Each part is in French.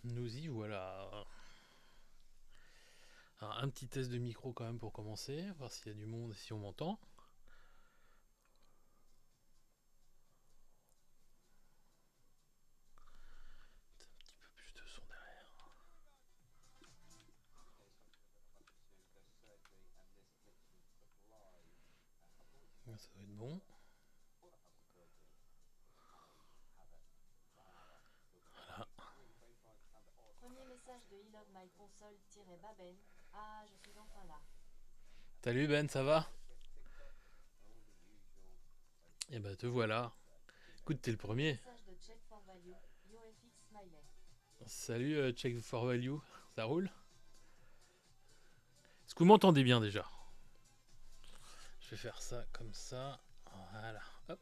Nous y voilà. Alors, un petit test de micro quand même pour commencer, voir s'il y a du monde et si on m'entend. Un petit peu plus de son derrière. Ça doit être bon. Voilà. Premier message de Elon My console-baben. Ah, je suis enfin là. Salut Ben, ça va? Eh ben te voilà. Écoute, t'es le premier. Message de Check for Value. YoFX Smiley. Salut Check for Value. Ça roule? Est-ce que vous m'entendez bien déjà? Je vais faire ça comme ça. Voilà. Hop.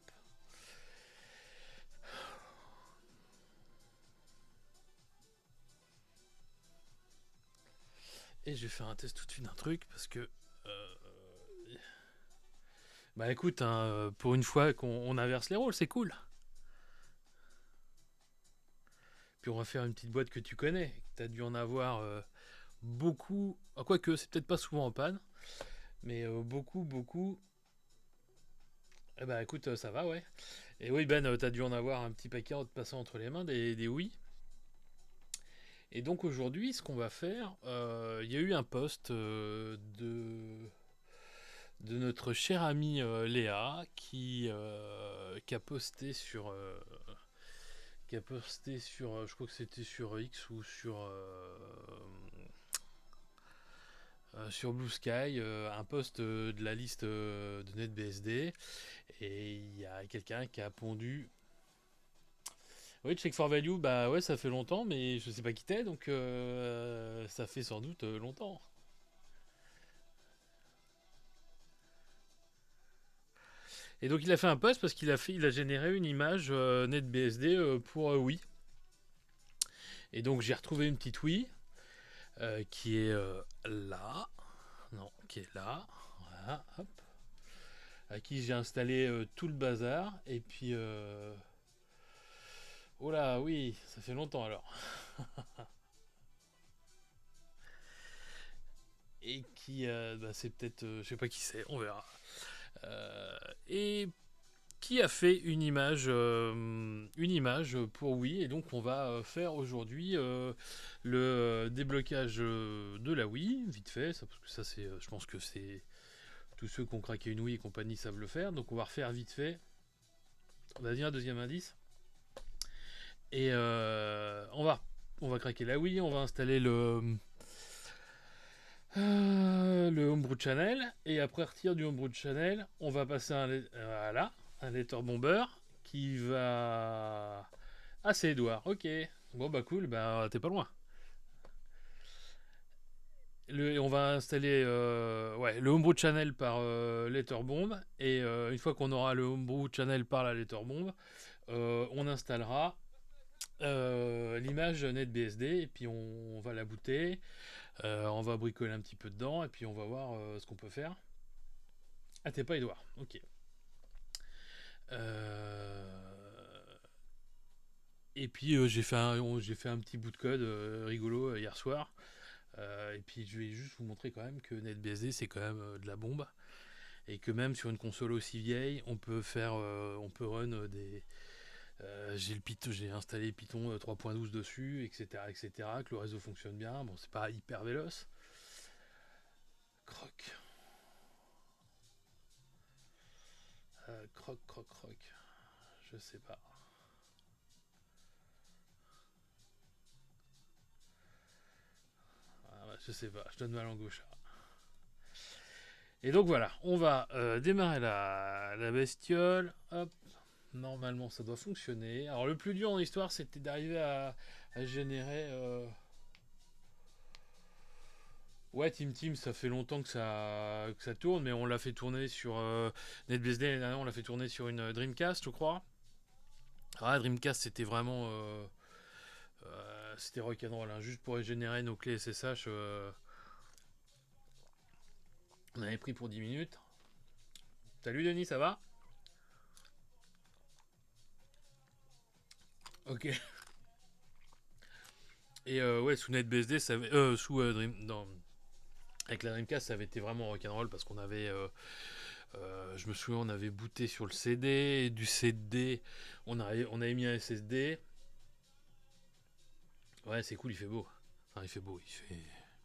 Et je vais faire un test tout de suite d'un truc parce que. Bah écoute, hein, pour une fois qu'on inverse les rôles, c'est cool. Puis on va faire une petite boîte que tu connais. Tu as dû en avoir beaucoup. Ah, quoique, c'est peut-être pas souvent en panne. Mais beaucoup, beaucoup. Eh ben écoute, ça va, ouais. Et oui, Ben, t'as dû en avoir un petit paquet en te passant entre les mains, des oui. Et donc aujourd'hui, ce qu'on va faire, il y a eu un post de notre chère amie Léa qui a posté sur, je crois que c'était sur X ou sur Blue Sky, un post de la liste de NetBSD. Et il y a quelqu'un qui a pondu. Oui, Check for Value, bah ouais, ça fait longtemps, mais je sais pas qui t'es, donc ça fait sans doute longtemps. Et donc il a fait un post parce il a généré une image NetBSD pour Wii. Et donc j'ai retrouvé une petite Wii qui est là, non, qui est là, voilà, hop, à qui j'ai installé tout le bazar. Et puis, oh là, oui, ça fait longtemps alors. Et qui, bah, c'est peut-être, je sais pas qui c'est, on verra. Euh, et qui a fait une image pour Wii. Et donc on va faire aujourd'hui le déblocage de la Wii, vite fait, ça, parce que ça c'est, je pense que c'est tous ceux qui ont craqué une Wii et compagnie savent le faire. Donc on va refaire vite fait. On va dire un deuxième indice. Et on va craquer la Wii, on va installer le Homebrew Channel. Et après retirer du Homebrew Channel, on va passer voilà, un letter bomber qui va. Ah, c'est Edouard, ok. Bon, bah cool, bah t'es pas loin. On va installer ouais, le Homebrew Channel par Letterbomb. Et une fois qu'on aura le Homebrew Channel par la Letterbomb, on installera l'image NetBSD. Et puis on va la booter. On va bricoler un petit peu dedans. Et puis on va voir ce qu'on peut faire. Ah, t'es pas Edouard, ok. Et puis j'ai fait un petit bout de code rigolo hier soir. Et puis je vais juste vous montrer quand même que NetBSD c'est quand même de la bombe et que même sur une console aussi vieille, on peut run j'ai installé Python 3.12 dessus, etc., etc. Que le réseau fonctionne bien. Bon, c'est pas hyper véloce. Croc, croc, croc, croc. Je sais pas. Ah, bah, je sais pas. Je donne ma langue au chat. Et donc voilà, on va démarrer la bestiole. Hop, normalement ça doit fonctionner. Alors le plus dur en histoire c'était d'arriver à générer... Ouais, Team ça fait longtemps que ça tourne, mais on l'a fait tourner sur NetBSD, on l'a fait tourner sur une Dreamcast, je crois. Ah, Dreamcast c'était vraiment... c'était rock'n'roll, hein. Juste pour générer nos clés SSH, on avait pris pour 10 minutes. Salut Denis, ça va? Ok. Et ouais, sous NetBSD, ça avait, sous Dream, dans, avec la Dreamcast, ça avait été vraiment rock'n'roll parce qu'on avait, je me souviens, on avait booté sur le CD, et du CD, on avait mis un SSD. Ouais, c'est cool, il fait beau. Enfin, il fait beau, il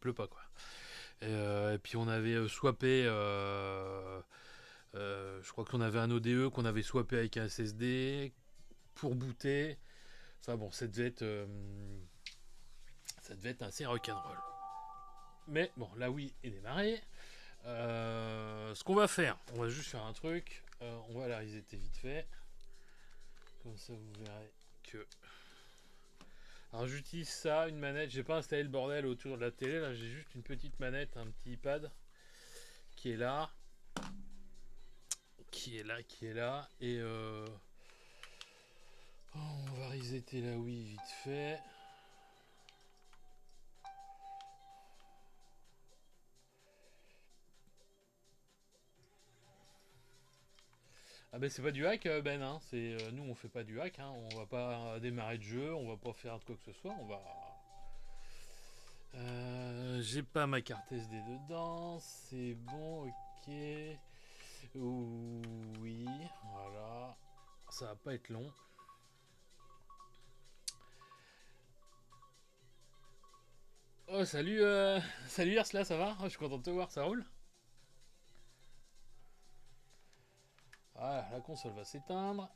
pleut pas quoi. Et puis on avait swappé, je crois qu'on avait un ODE qu'on avait swappé avec un SSD pour booter. Enfin bon, ça devait être assez rock'n'roll. Mais bon, là oui, est démarré. Ce qu'on va faire, on va juste faire un truc. On va la resetter vite fait. Comme ça, vous verrez que. Alors, j'utilise ça, une manette. J'ai pas installé le bordel autour de la télé. Là, j'ai juste une petite manette, un petit pad qui est là. Qui est là. Et on va resetter la Wii vite fait. Ah ben c'est pas du hack Ben hein. C'est nous on fait pas du hack hein. On va pas démarrer de jeu, on va pas faire de quoi que ce soit, on va j'ai pas ma carte SD dedans, c'est bon, ok. Oui, voilà. Ça va pas être long. Oh salut salut Ers là, ça va? Oh, je suis content de te voir, ça roule? Voilà, la console va s'éteindre.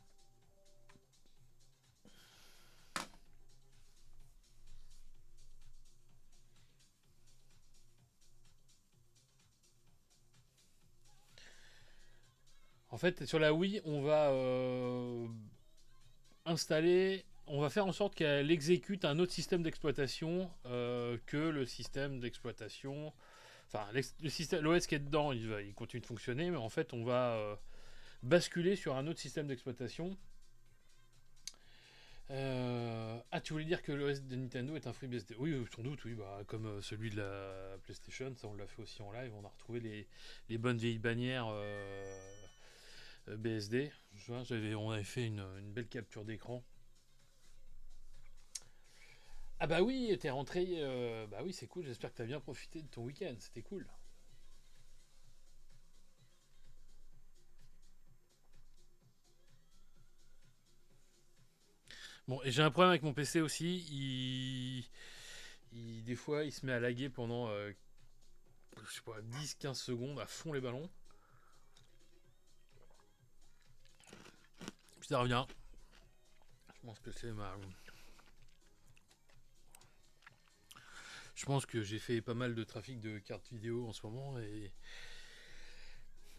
En fait, sur la Wii, on va installer, on va faire en sorte qu'elle exécute un autre système d'exploitation que le système d'exploitation. Enfin, le système, l'OS qui est dedans, il continue de fonctionner, mais en fait, on va basculer sur un autre système d'exploitation. Ah, tu voulais dire que l'OS de Nintendo est un FreeBSD? Oui, sans doute, oui, bah, comme celui de la PlayStation, ça on l'a fait aussi en live, on a retrouvé les bonnes vieilles bannières BSD. On avait fait une belle capture d'écran. Ah bah oui, t'es rentré. Bah oui, c'est cool. J'espère que t'as bien profité de ton week-end. C'était cool. Bon, et j'ai un problème avec mon PC aussi. Des fois, il se met à laguer pendant, je sais pas, 10-15 secondes à fond les ballons. Puis ça revient. Je pense que c'est ma. Je pense que j'ai fait pas mal de trafic de cartes vidéo en ce moment et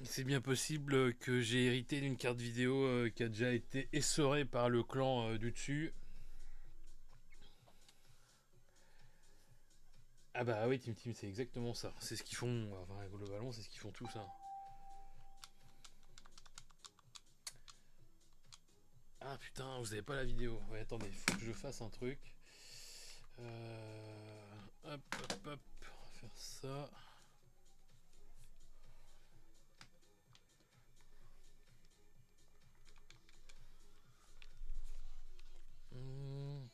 c'est bien possible que j'ai hérité d'une carte vidéo qui a déjà été essorée par le clan du dessus. Ah bah oui, Team Team, c'est exactement ça. C'est ce qu'ils font. Enfin, globalement, c'est ce qu'ils font tous. Hein. Ah putain, vous avez pas la vidéo. Ouais, attendez, faut que je fasse un truc. Hop, hop, hop. On va faire ça. Hmm.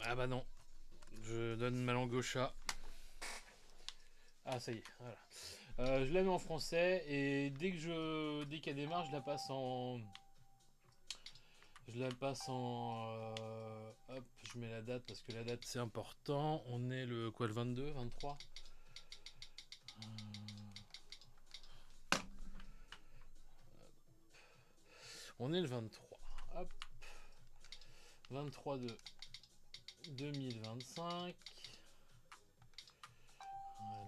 Ah bah non. Je donne ma langue au chat. Ah ça y est, voilà. Je la mets en français et dès qu'elle démarre, je la passe en, hop, je mets la date parce que la date c'est important. On est le quoi, le 22, 23. On est le 23. Hop, 23 de 2025.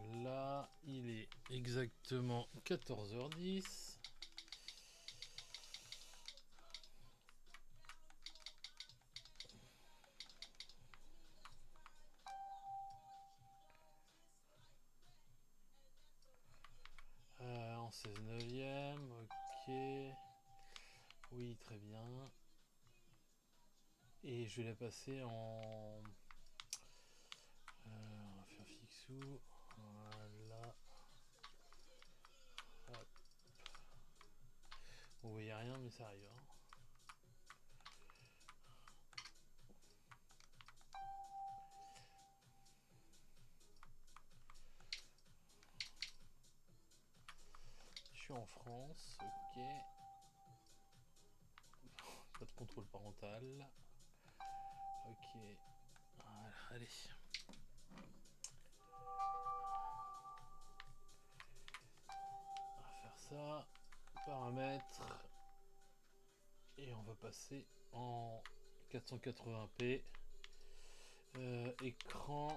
Voilà, il est exactement 14h10. En 16 neuvième, ok. Oui, Et je vais la passer en... on va faire fixou. Voilà. Hop. Vous voyez rien, mais ça arrive. Hein. Je suis en France, ok. Pas de contrôle parental. Ok. Voilà, allez. On va faire ça. Paramètres. Et on va passer en 480p. Écran.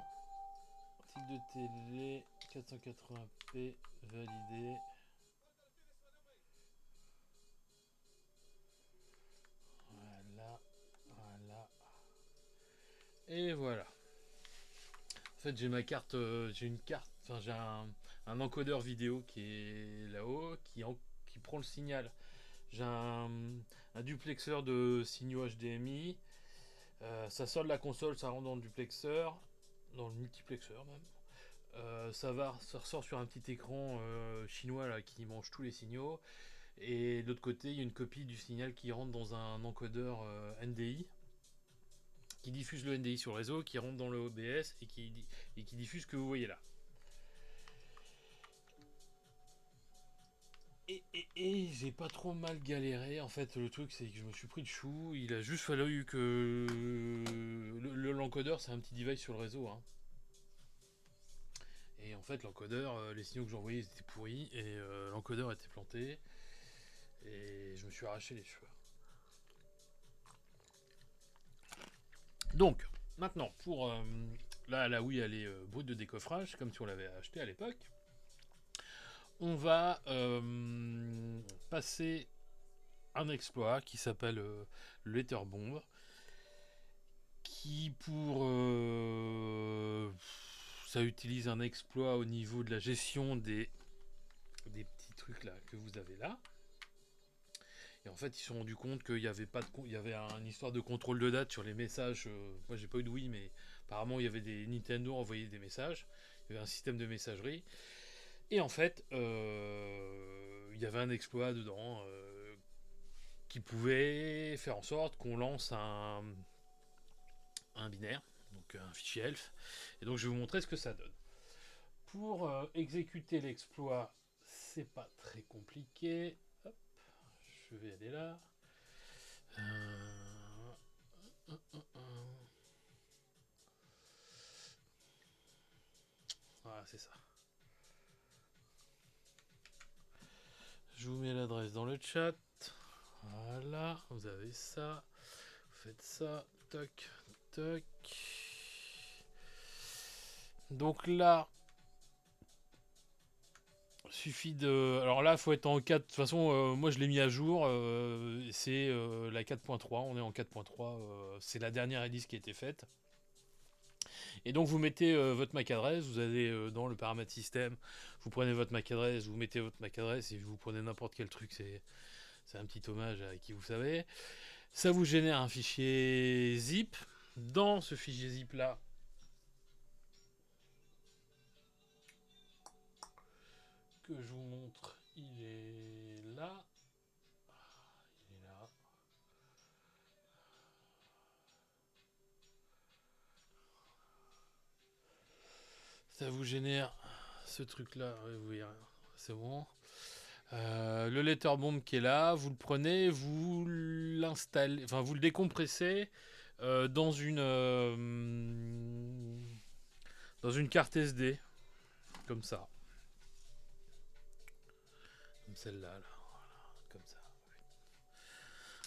Type de télé. 480p. Validé. Voilà. Voilà. Et voilà. En fait, j'ai ma carte. J'ai une carte. Enfin, j'ai un encodeur vidéo qui est là-haut. Qui prend le signal. J'ai un duplexeur de signaux HDMI. Ça sort de la console, ça rentre dans le duplexeur, dans le multiplexeur même. Ça ressort sur un petit écran chinois là, qui mange tous les signaux. Et de l'autre côté, il y a une copie du signal qui rentre dans un encodeur NDI, qui diffuse le NDI sur le réseau, qui rentre dans le OBS et qui diffuse ce que vous voyez là. Et j'ai pas trop mal galéré. En fait, le truc, c'est que je me suis pris de chou. Il a juste fallu que l'encodeur, c'est un petit device sur le réseau. Hein. Et en fait, l'encodeur, les signaux que j'envoyais étaient pourris et l'encodeur était planté. Et je me suis arraché les cheveux. Donc, maintenant, pour là, la Wii, elle est brute de décoffrage, comme si on l'avait acheté à l'époque. On va passer un exploit qui s'appelle le Letter Bomb, qui ça utilise un exploit au niveau de la gestion des petits trucs là que vous avez là. Et en fait, ils se sont rendus compte qu'il y avait il y avait une histoire de contrôle de date sur les messages. Moi, j'ai pas eu de Wii, mais apparemment, il y avait des Nintendo envoyaient des messages. Il y avait un système de messagerie. Et en fait, il y avait un exploit dedans qui pouvait faire en sorte qu'on lance un binaire, donc un fichier ELF. Et donc, je vais vous montrer ce que ça donne. Pour exécuter l'exploit, c'est pas très compliqué. Hop, je vais aller là. Voilà, c'est ça. Je vous mets l'adresse dans le chat. Voilà, vous avez ça. Vous faites ça. Toc, toc. Donc là, suffit de. Alors là, il faut être en 4. De toute façon, moi je l'ai mis à jour. C'est la 4.3. On est en 4.3. C'est la dernière release qui a été faite. Et donc vous mettez votre MAC adresse. Vous allez dans le paramètre système. Vous prenez votre MAC adresse. Vous mettez votre MAC adresse et vous prenez n'importe quel truc. C'est un petit hommage à qui vous savez. Ça vous génère un fichier zip. Dans ce fichier zip là, que je vous montre, il est là. Il est là. Ça vous génère ce truc là. Vous voyez, c'est bon. Le letterbomb qui est là, vous le prenez, vous l'installez, enfin vous le décompressez dans une carte SD, comme ça, comme celle-là, là. Voilà, comme ça.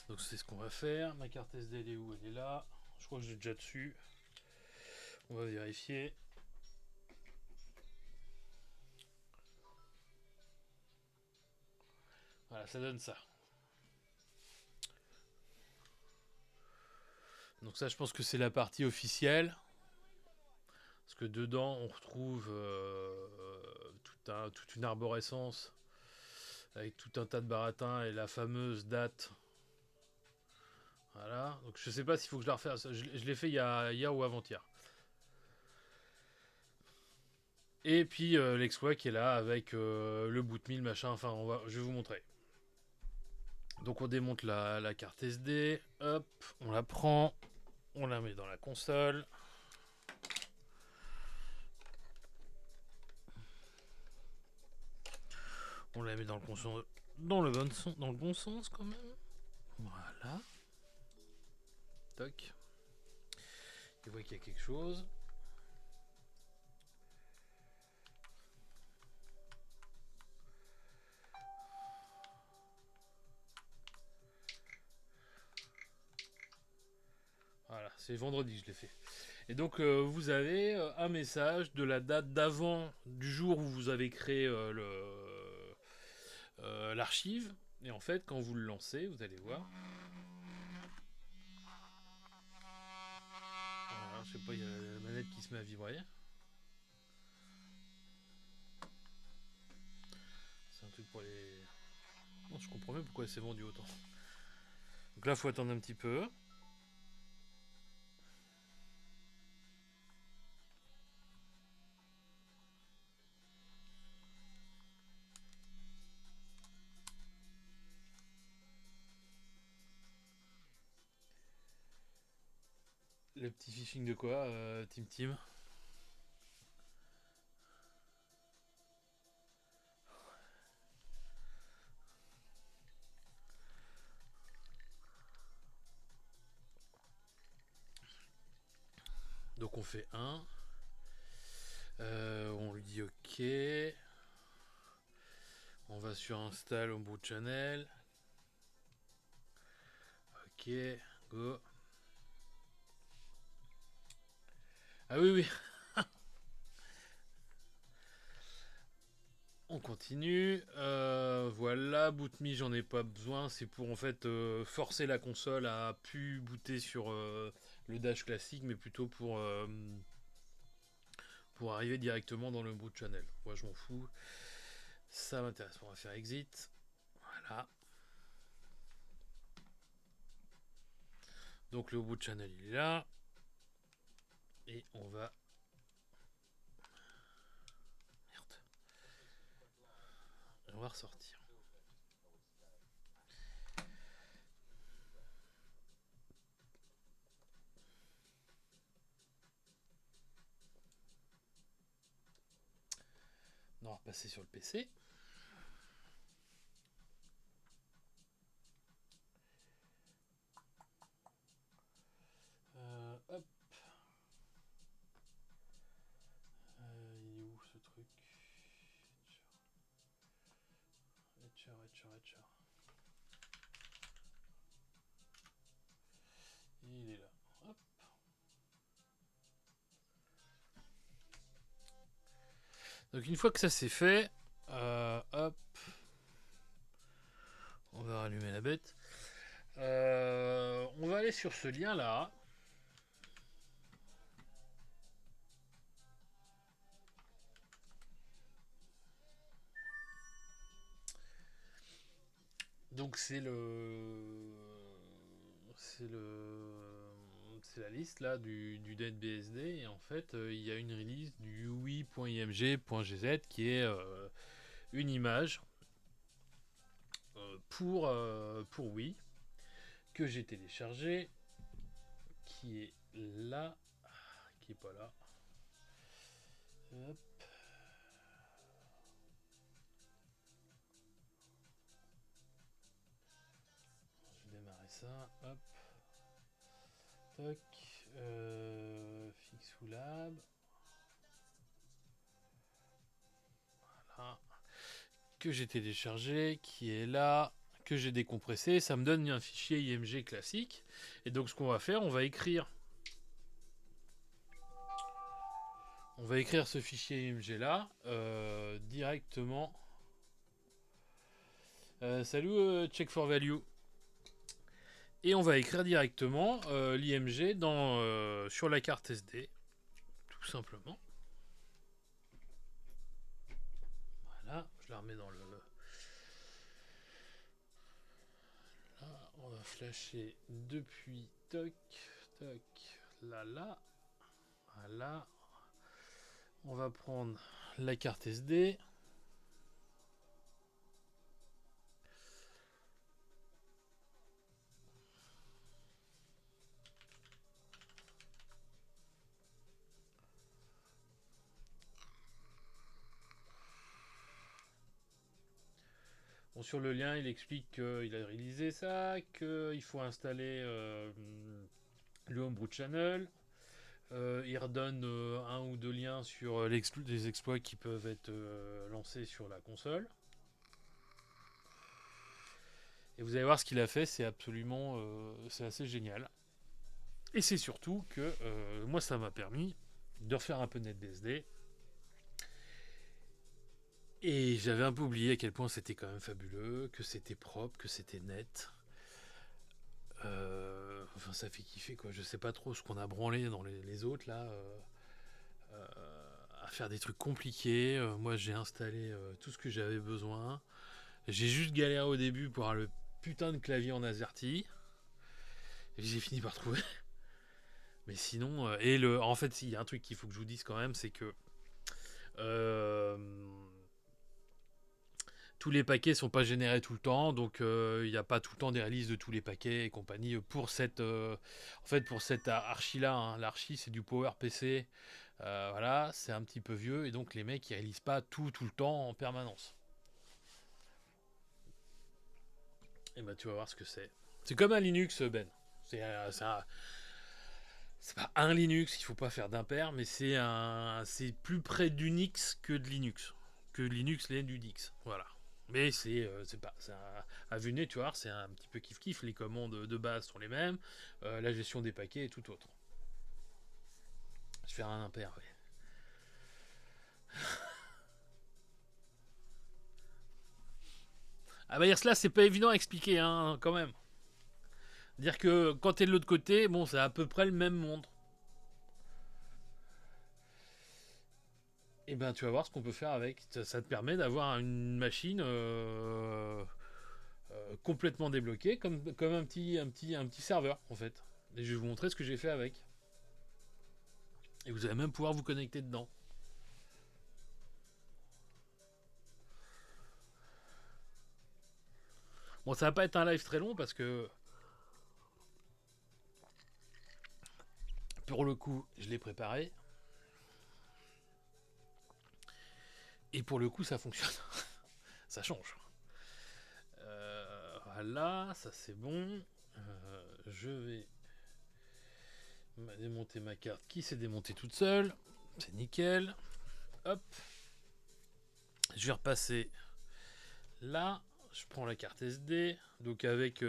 Donc c'est ce qu'on va faire. Ma carte SD elle est où? Elle est là. Je crois que j'ai déjà dessus. On va vérifier. Voilà, ça donne ça. Donc ça, je pense que c'est la partie officielle. Parce que dedans, on retrouve toute une arborescence avec tout un tas de baratins et la fameuse date. Voilà, donc je sais pas s'il faut que je la refasse. Je l'ai fait hier ou avant-hier. Et puis l'exploit qui est là avec le boot 1000 machin. Enfin, je vais vous montrer. Donc on démonte la carte SD. Hop, on la prend. On la met dans la console. On la met dans le bon sens quand même. Voilà. Toc. Il voit qu'il y a quelque chose. Voilà, c'est vendredi que je l'ai fait. Et donc vous avez un message de la date d'avant du jour où vous avez créé l'archive. Et en fait, quand vous le lancez, vous allez voir. Voilà, je sais pas, il y a la manette qui se met à vibrer. C'est un truc pour les... Non, je comprends même pourquoi c'est vendu autant. Donc là, il faut attendre un petit peu. Le petit phishing de quoi, Team? Donc on fait 1. On lui dit OK. On va sur Install au bout de channel. OK, go. Ah oui, oui. On continue. Voilà, boot.me, j'en ai pas besoin. C'est pour en fait forcer la console à plus booter sur le dash classique, mais plutôt pour arriver directement dans le boot channel. Moi, je m'en fous. Ça m'intéresse. On va faire exit. Voilà. Donc le boot channel il est là. Et on va... Merde. On va ressortir. On va repasser sur le PC. Hop. Il est où ce truc? Etcher. Il est là. Hop. Donc une fois que ça c'est fait, hop. On va rallumer la bête. On va aller sur ce lien là. Donc c'est la liste là du DNBSD et en fait il y a une release du UI.img.gz qui est une image pour Wii que j'ai téléchargé qui est là, qui est pas là. Hop. Je vais démarrer ça. Hop. Toc. Fixulab. Voilà. Que j'ai téléchargé, qui est là, que j'ai décompressé. Ça me donne un fichier IMG classique. Et donc ce qu'on va faire, on va écrire ce fichier IMG là directement. Salut check for value. Et on va écrire directement l'IMG sur la carte SD. Tout simplement. Voilà, je la remets dans le... Là, on On va flasher depuis toc, toc, là. Voilà. On va prendre la carte SD. Bon, sur le lien, il explique qu'il a réalisé ça, qu'il faut installer le Homebrew Channel. Il redonne un ou deux liens sur les exploits qui peuvent être lancés sur la console. Et vous allez voir ce qu'il a fait, c'est absolument, c'est assez génial. Et c'est surtout que moi, ça m'a permis de refaire un peu de NetBSD. Et j'avais un peu oublié à quel point c'était quand même fabuleux, que c'était propre, que c'était net. Enfin, ça fait kiffer quoi. Je sais pas trop ce qu'on a branlé dans les autres là. À faire des trucs compliqués. Moi, j'ai installé tout ce que j'avais besoin. J'ai juste galéré au début pour avoir le putain de clavier en AZERTY. Et j'ai fini par trouver. Mais sinon, en fait, il y a un truc qu'il faut que je vous dise quand même, c'est que tous les paquets sont pas générés tout le temps, donc il n'y a pas tout le temps des releases de tous les paquets et compagnie. Pour cette archi là, hein, l'archi c'est du PowerPC, voilà, c'est un petit peu vieux et donc les mecs ils réalisent pas tout le temps en permanence. Et bah tu vas voir ce que c'est. C'est comme un Linux, Ben. C'est c'est pas un Linux, il faut pas faire d'impair, mais c'est plus près d'Unix que de Linux, que Linux l'est d'Unix, voilà. Mais c'est pas à vue de nez, tu vois, c'est un petit peu kiff kiff. Les commandes de base sont les mêmes, la gestion des paquets est tout autre. Je fais un impair, ouais. Ah bah dire cela, c'est pas évident à expliquer, hein, quand même. Dire que quand t'es de l'autre côté, bon, c'est à peu près le même monde. Et ben tu vas voir ce qu'on peut faire avec. Ça te permet d'avoir une machine complètement débloquée, comme un petit serveur en fait. Et je vais vous montrer ce que j'ai fait avec. Et vous allez même pouvoir vous connecter dedans. Bon, ça va pas être un live très long parce que pour le coup, je l'ai préparé. Et pour le coup, ça fonctionne. Ça change. Voilà, ça c'est bon. Je vais démonter ma carte qui s'est démontée toute seule. C'est nickel. Hop. Je vais repasser là. Je prends la carte SD. Donc avec...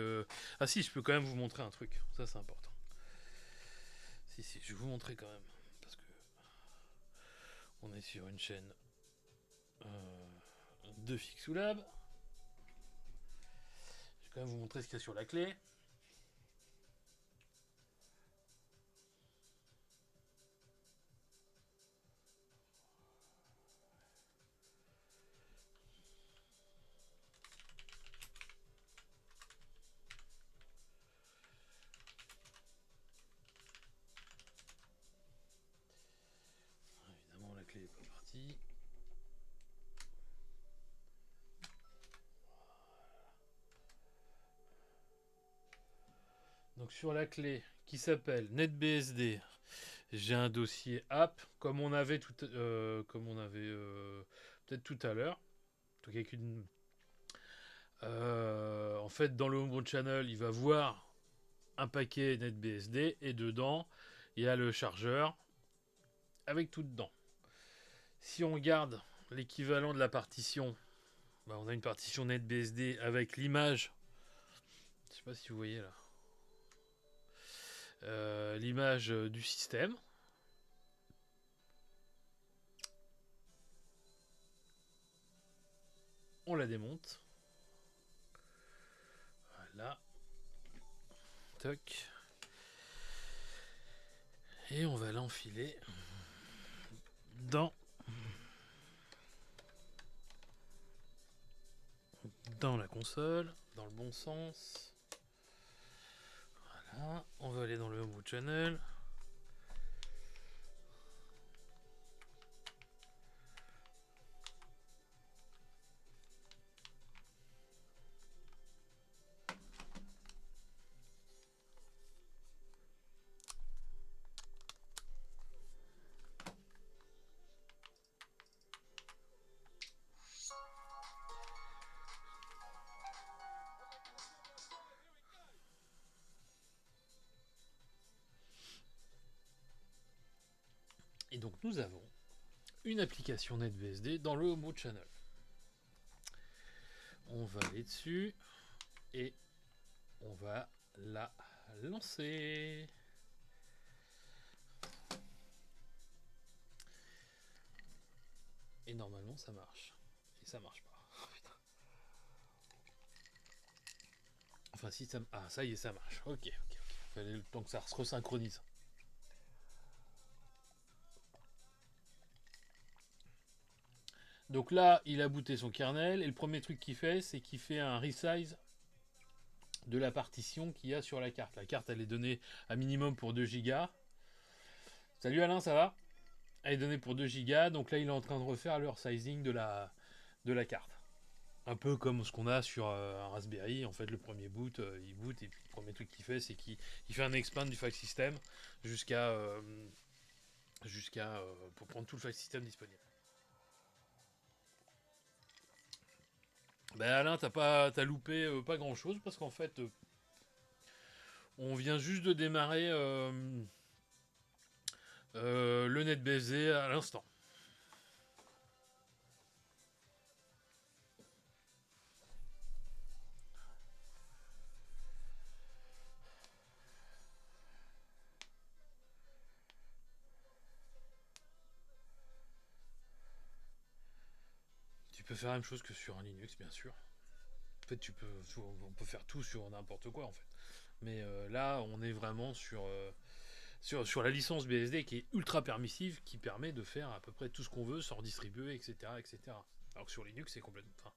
Ah si, je peux quand même vous montrer un truc. Ça c'est important. Si, je vais vous montrer quand même. Parce que... On est sur une chaîne de Fixoulab. Je vais quand même vous montrer ce qu'il y a sur la clé. Évidemment, la clé est pas partie. Donc sur la clé qui s'appelle NetBSD, j'ai un dossier app comme on avait peut-être tout à l'heure. Donc avec en fait, dans le Homebrew Channel, il va voir un paquet NetBSD et dedans, il y a le chargeur avec tout dedans. Si on regarde l'équivalent de la partition, bah on a une partition NetBSD avec l'image. Je sais pas si vous voyez là. L'image du système. On la démonte. Voilà. Toc. Et on va l'enfiler dans la console, dans le bon sens. Voilà, on va aller dans le Homebrew Channel. Et donc nous avons une application NetBSD dans le Homebrew Channel. On va aller dessus et on va la lancer. Et normalement ça marche. Et ça marche pas. Putain. Enfin si ça... Ah ça y est, ça marche. Ok. Fallait le temps que ça se resynchronise. Donc là, il a booté son kernel et le premier truc qu'il fait, c'est qu'il fait un resize de la partition qu'il y a sur la carte. La carte, elle est donnée à minimum pour 2 Go. Salut Alain, ça va? Elle est donnée pour 2 Go, donc là, il est en train de refaire le resizing de la carte. Un peu comme ce qu'on a sur un Raspberry. En fait, le premier boot, il boot et puis le premier truc qu'il fait, c'est qu'il fait un expand du file system jusqu'à pour prendre tout le file system disponible. Ben Alain, t'as loupé pas grand chose parce qu'en fait, on vient juste de démarrer le NetBSD à l'instant. Tu peux faire la même chose que sur un Linux, bien sûr. En fait, on peut faire tout sur n'importe quoi en fait. Mais là, on est vraiment sur la licence BSD qui est ultra permissive, qui permet de faire à peu près tout ce qu'on veut sans redistribuer, etc., etc. Alors que sur Linux, c'est complètement. Enfin,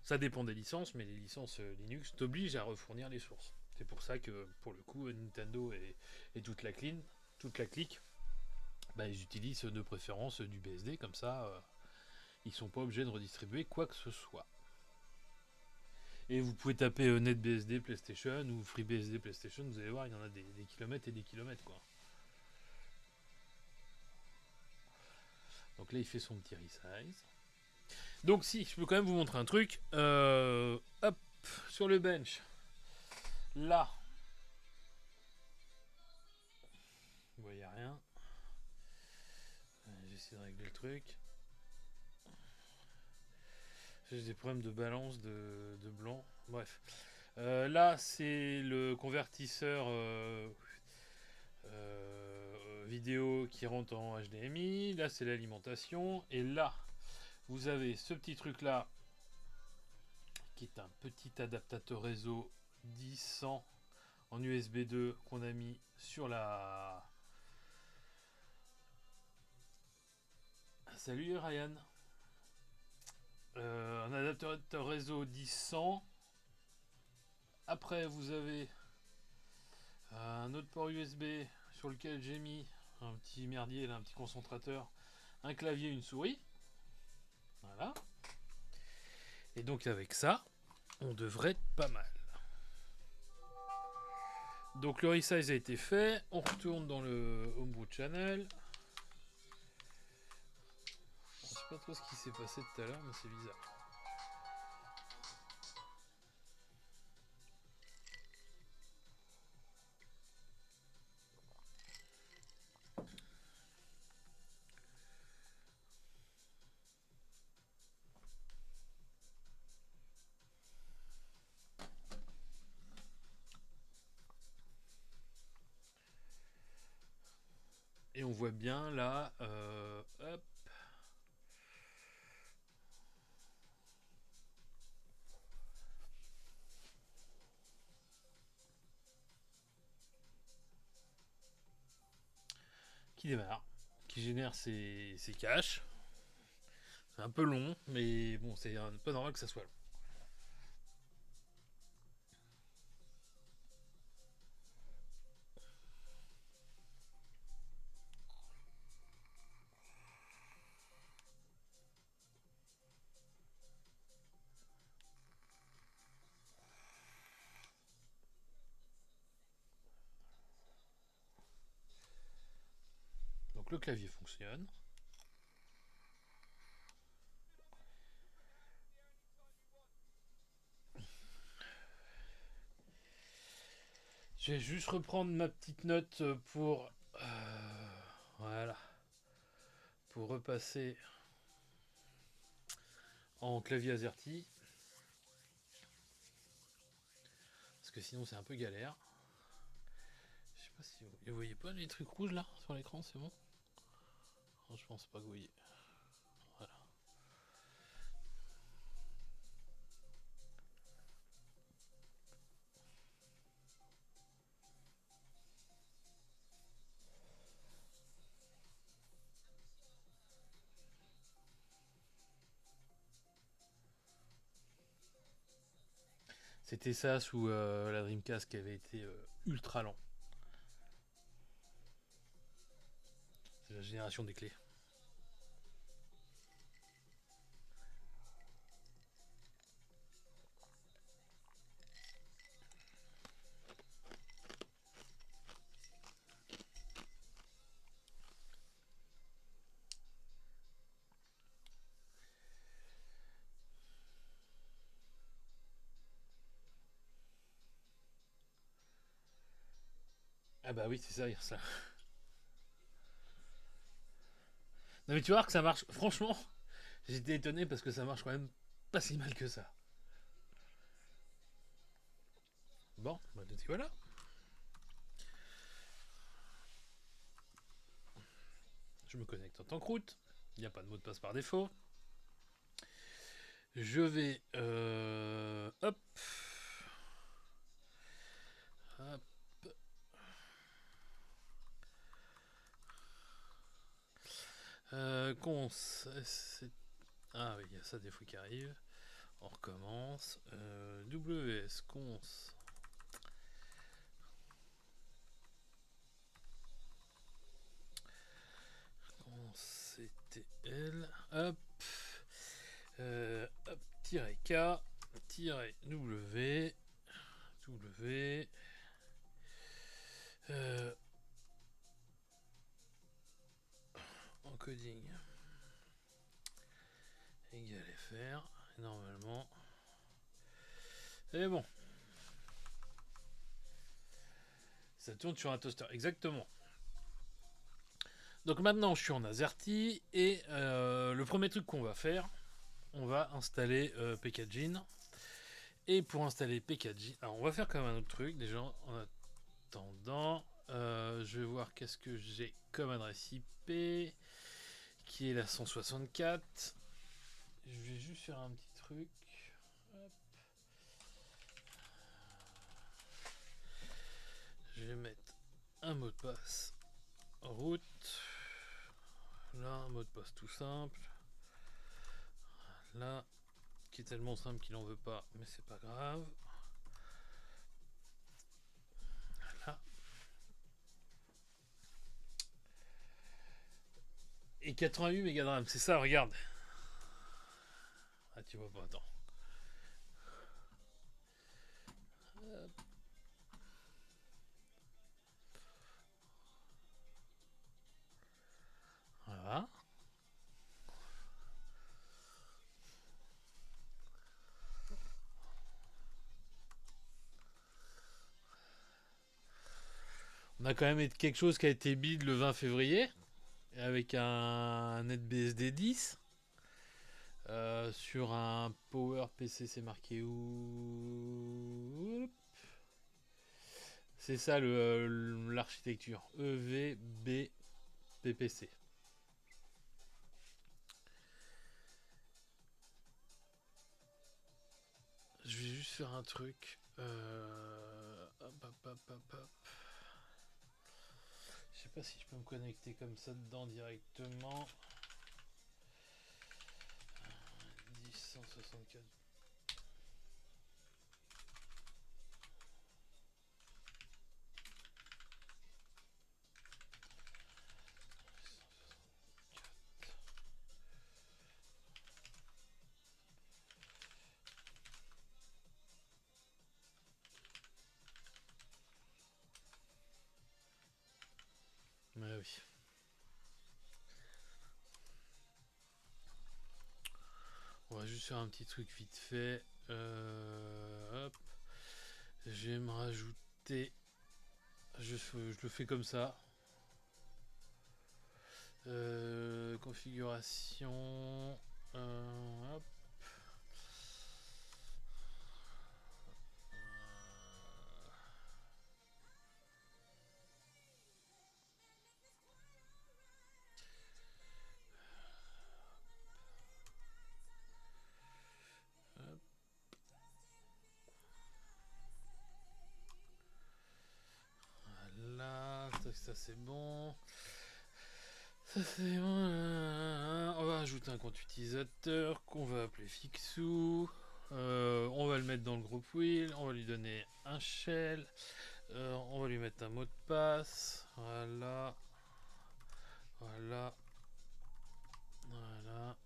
ça dépend des licences, mais les licences Linux t'obligent à refournir les sources. C'est pour ça que, pour le coup, Nintendo et toute la clique, bah, ils utilisent de préférence du BSD, comme ça, ils sont pas obligés de redistribuer quoi que ce soit. Et vous pouvez taper NetBSD PlayStation ou FreeBSD PlayStation, vous allez voir, il y en a des kilomètres et des kilomètres, quoi. Donc là, il fait son petit resize. Donc si, je peux quand même vous montrer un truc. Hop, sur le bench. Là. Vous voyez rien. J'essaie de régler le truc. J'ai des problèmes de balance de blanc. Bref. Là, c'est le convertisseur vidéo qui rentre en HDMI. Là, c'est l'alimentation. Et là, vous avez ce petit truc là qui est un petit adaptateur réseau 10-100 en USB 2 qu'on a mis sur la... Salut Ryan. Un adaptateur réseau 10-100. Après, vous avez un autre port USB sur lequel j'ai mis un petit merdier, là, un petit concentrateur, un clavier, une souris. Voilà. Et donc avec ça, on devrait être pas mal. Donc le resize a été fait. On retourne dans le Homebrew Channel. Je sais pas trop ce qui s'est passé tout à l'heure, mais c'est bizarre. Et on voit bien là, hop. Qui démarre, qui génère ses caches. C'est un peu long, mais bon, c'est un peu normal que ça soit long. clavier fonctionne. Je vais juste reprendre ma petite note pour... voilà. Pour repasser en clavier AZERTY. Parce que sinon c'est un peu galère. Je sais pas si vous voyez pas les trucs rouges là sur l'écran, c'est bon? Non, je pense pas que vous voyez. Voilà. C'était ça sous la Dreamcast qui avait été ultra lent. C'est la génération des clés. Ah bah oui, c'est ça. Non mais tu vois que ça marche. Franchement, j'étais étonné parce que ça marche quand même pas si mal que ça. Bon, bah voilà. Je me connecte en tant que route. Il n'y a pas de mot de passe par défaut. Je vais... hop. Hop. Cons. Ah oui, il y a ça des fois qui arrive. On recommence. WS cons. CTL. Hop. Hop. K. W. W. Encoding égal FR. Normalement. Et bon. Ça tourne sur un toaster. Exactement. Donc maintenant, je suis en AZERTY. Et le premier truc qu'on va faire, on va installer Pkgin. Et pour installer Pkgin, alors on va faire comme un autre truc déjà en attendant. Je vais voir qu'est-ce que j'ai comme adresse IP qui est la 164. Je vais juste faire un petit truc. Hop. Je vais mettre un mot de passe route. Là, un mot de passe tout simple. Là, qui est tellement simple qu'il en veut pas, mais c'est pas grave. Là. Et 88 mégas de RAM, c'est ça, regarde. Ah, tu vois pas, attends. Voilà. On a quand même quelque chose qui a été build le 20 février avec un NetBSD 10 sur un Power PC, c'est marqué où? C'est ça l'architecture EVB-PPC. Je vais juste faire un truc. Hop. Je sais pas si je peux me connecter comme ça dedans directement. 10.164. Mais oui. juste faire un petit truc vite fait. Hop. Je vais me rajouter. Je le fais comme ça. Configuration. Hop. Voilà, ça c'est bon. Ça c'est bon. On va ajouter un compte utilisateur qu'on va appeler Fixou. On va le mettre dans le groupe Wheel. On va lui donner un shell. On va lui mettre un mot de passe. Voilà. Voilà. Voilà.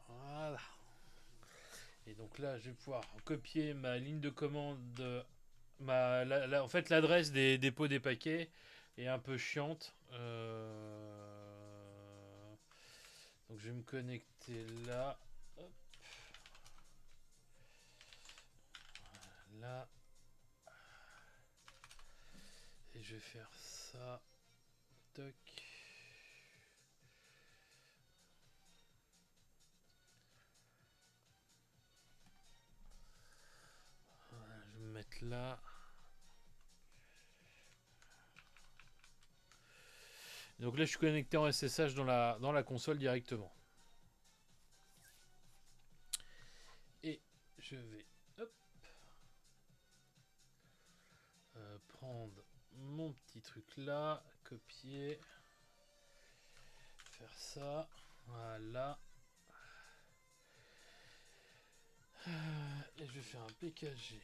Voilà. Et donc là, je vais pouvoir copier ma ligne de commande. En fait, l'adresse des dépôts des paquets est un peu chiante. Donc je vais me connecter là. Hop. Là. Et je vais faire ça. Toc. Voilà, je vais me mettre là. Donc là, je suis connecté en SSH dans la console directement. Et je vais hop, prendre mon petit truc là, copier, faire ça, voilà. Et je vais faire un PKG.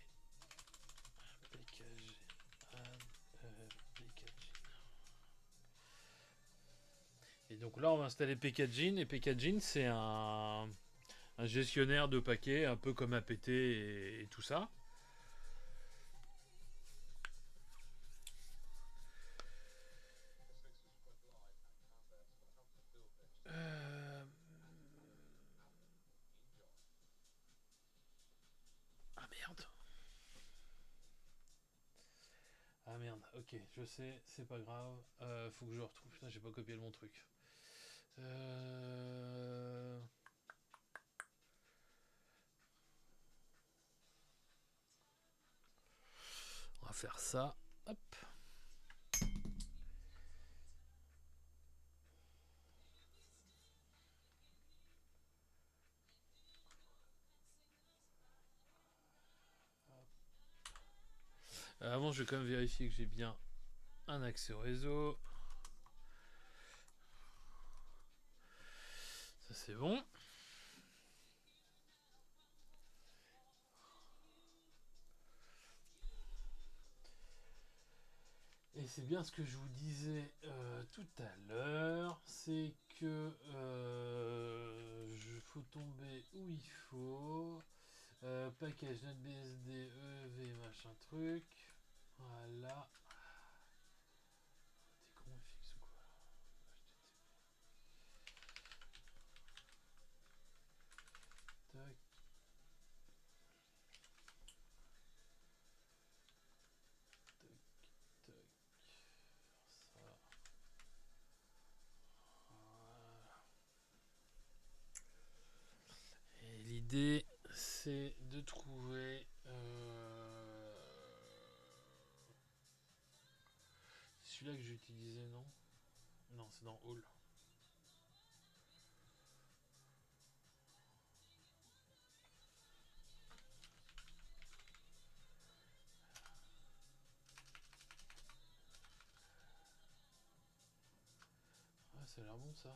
PKG. PKG. Et donc là, on va installer Pkgin. Et Pkgin, c'est un gestionnaire de paquets, un peu comme APT et tout ça. Ah merde. Ah merde, ok, je sais, c'est pas grave. Faut que je retrouve. Putain, j'ai pas copié le bon truc. On va faire ça. Hop. Avant, je vais quand même vérifier que j'ai bien un accès au réseau. Ça, c'est bon. Et c'est bien ce que je vous disais tout à l'heure, c'est que je faut tomber où il faut. Package NetBSD, EV, machin truc. Voilà. T'es con, il fixe ou quoi? Tac. Tac. Ça. Voilà. Et l'idée, c'est de trouver. Celui-là que j'ai utilisé, non? Non, c'est dans All. Ah, ça a l'air bon ça.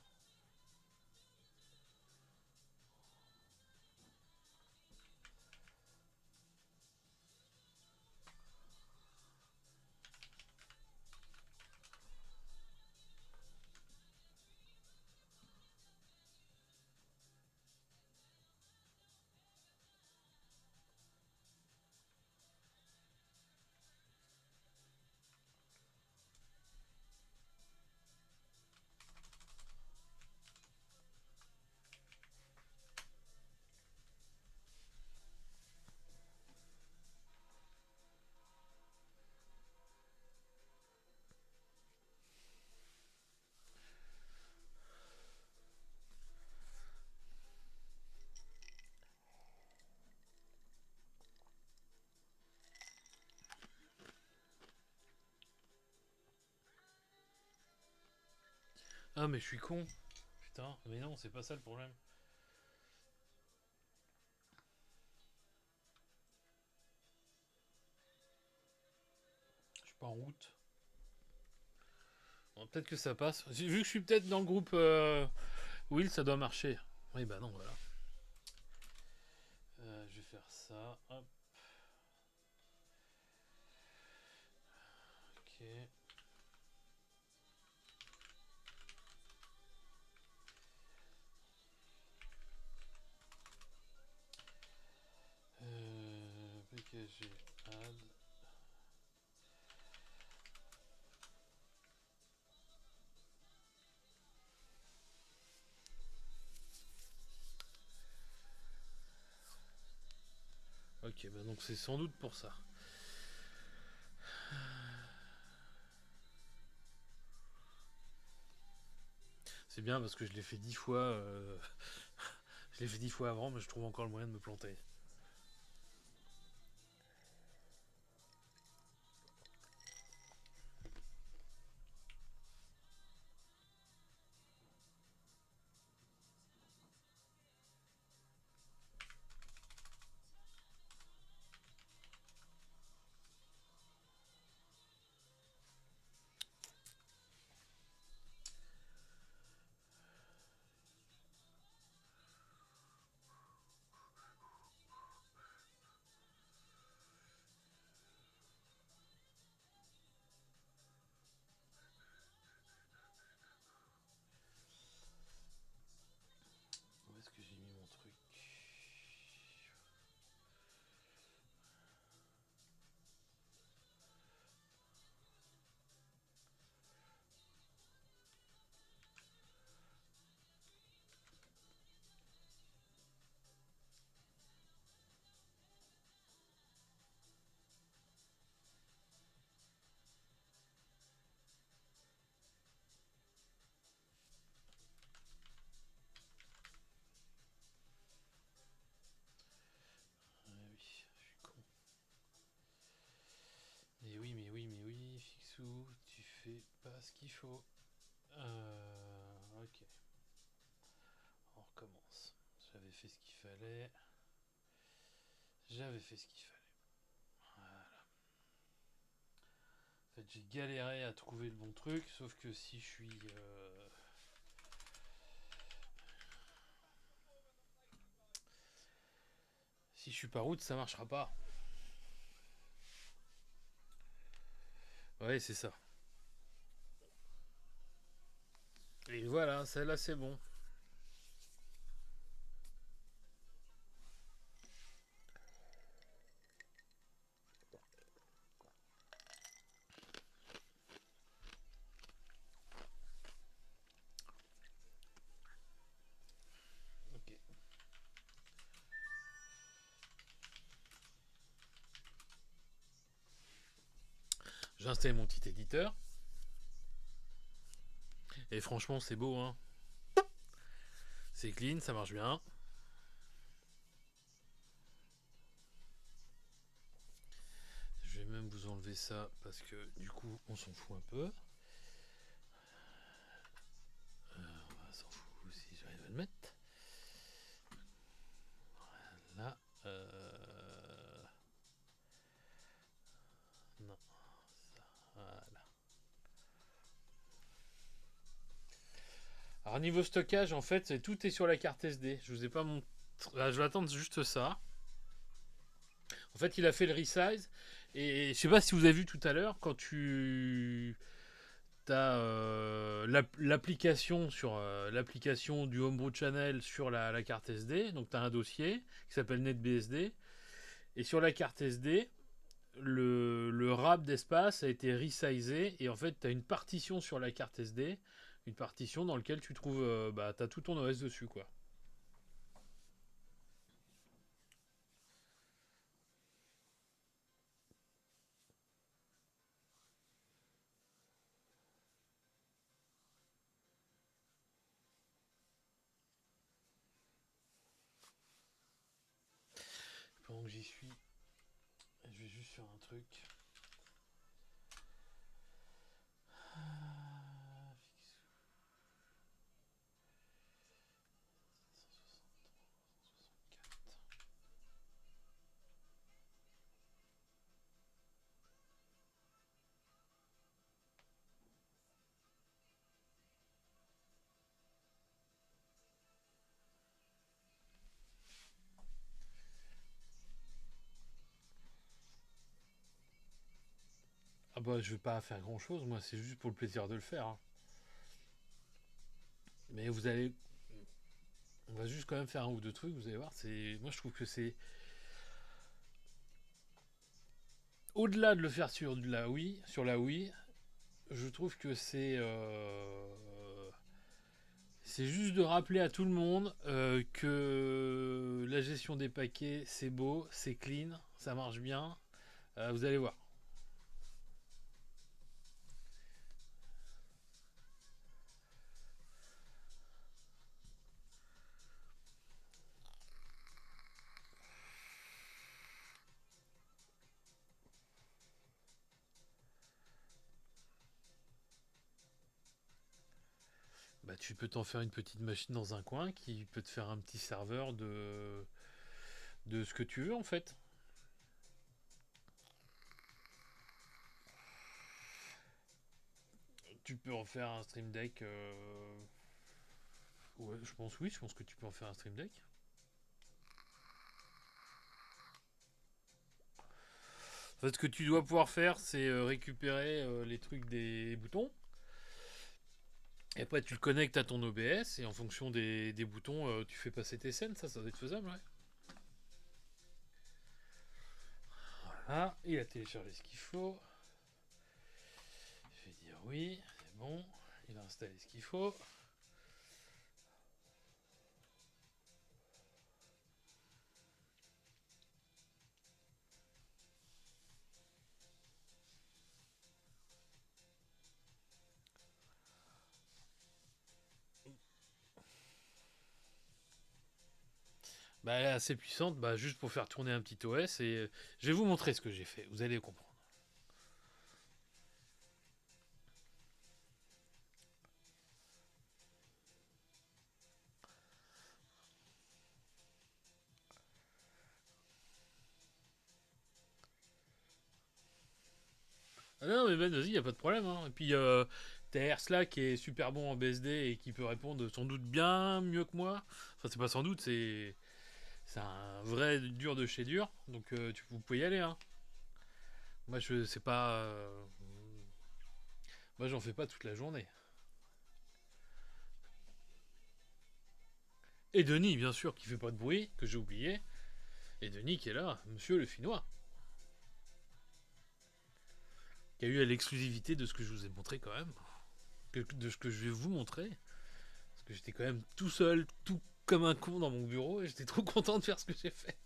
Ah, mais je suis con. Putain, mais non, c'est pas ça le problème. Je suis pas en route. Bon, peut-être que ça passe. Vu que je suis peut-être dans le groupe Will, ça doit marcher. Oui, bah non, voilà. Je vais faire ça. Hop. Ok. PKG add. Ok, bah donc c'est sans doute pour ça. C'est bien parce que je l'ai fait 10 fois. Je l'ai fait 10 fois avant, mais je trouve encore le moyen de me planter. Où est-ce que j'ai mis mon truc? Ah oui, je suis con. Mais oui, mais oui, mais oui, Fixou, tu fais pas ce qu'il faut. Ok. On recommence. J'avais fait ce qu'il fallait. J'avais fait ce qu'il fallait. Voilà. En fait, j'ai galéré à trouver le bon truc, sauf que si je suis. Si je suis pas route, ça marchera pas. Ouais, c'est ça. Et voilà, celle-là, c'est bon. Ok. J'ai installé mon petit éditeur. Et franchement, c'est beau, hein. C'est clean, ça marche bien. Je vais même vous enlever ça parce que du coup, on s'en fout un peu. On s'en fout si j'arrive à le mettre. Là. Non. Ça. Voilà. Alors niveau stockage, en fait, tout est sur la carte SD. Je vous ai pas montré. Là, je vais attendre juste ça. En fait, il a fait le resize. Et je sais pas si vous avez vu tout à l'heure, quand tu as l'application sur l'application du Homebrew Channel sur la carte SD. Donc tu as un dossier qui s'appelle NetBSD. Et sur la carte SD, le RAB d'espace a été resizé. Et en fait, tu as une partition sur la carte SD. Une partition dans laquelle tu trouves. Tu as tout ton OS dessus, quoi. Pendant que j'y suis, je vais juste faire un truc. bah, je vais pas faire grand chose, moi, c'est juste pour le plaisir de le faire, hein. Mais vous allez. On va juste quand même faire un ou deux trucs, vous allez voir. Moi, je trouve que c'est. Au-delà de le faire sur la Wii, je trouve que c'est juste de rappeler à tout le monde que la gestion des paquets, c'est beau, c'est clean, ça marche bien. Vous allez voir. Bah, tu peux t'en faire une petite machine dans un coin qui peut te faire un petit serveur de ce que tu veux en fait. Tu peux en faire un Stream Deck. Ouais, je pense que tu peux en faire un Stream Deck. En fait, ce que tu dois pouvoir faire, c'est récupérer les trucs des boutons. Et après, tu le connectes à ton OBS et en fonction des boutons, tu fais passer tes scènes. Ça doit être faisable, ouais. Voilà, il a téléchargé ce qu'il faut. Je vais dire oui, c'est bon. Il a installé ce qu'il faut. Bah, elle est assez puissante, bah, juste pour faire tourner un petit OS. Et je vais vous montrer ce que j'ai fait. Vous allez comprendre. Ah non, mais Ben, vas-y, y a pas de problème, hein. Et puis, t'as AirSlack qui est super bon en BSD et qui peut répondre sans doute bien mieux que moi. Enfin, c'est pas sans doute, c'est un vrai dur de chez dur. Donc, vous pouvez y aller, hein. Moi, je sais pas. Moi, j'en fais pas toute la journée. Et Denis, bien sûr, qui fait pas de bruit, que j'ai oublié. Et Denis qui est là, monsieur le Finnois. Qui a eu l'exclusivité de ce que je vous ai montré quand même. De ce que je vais vous montrer. Parce que j'étais quand même tout seul, tout comme un con dans mon bureau. Et j'étais trop content de faire ce que j'ai fait.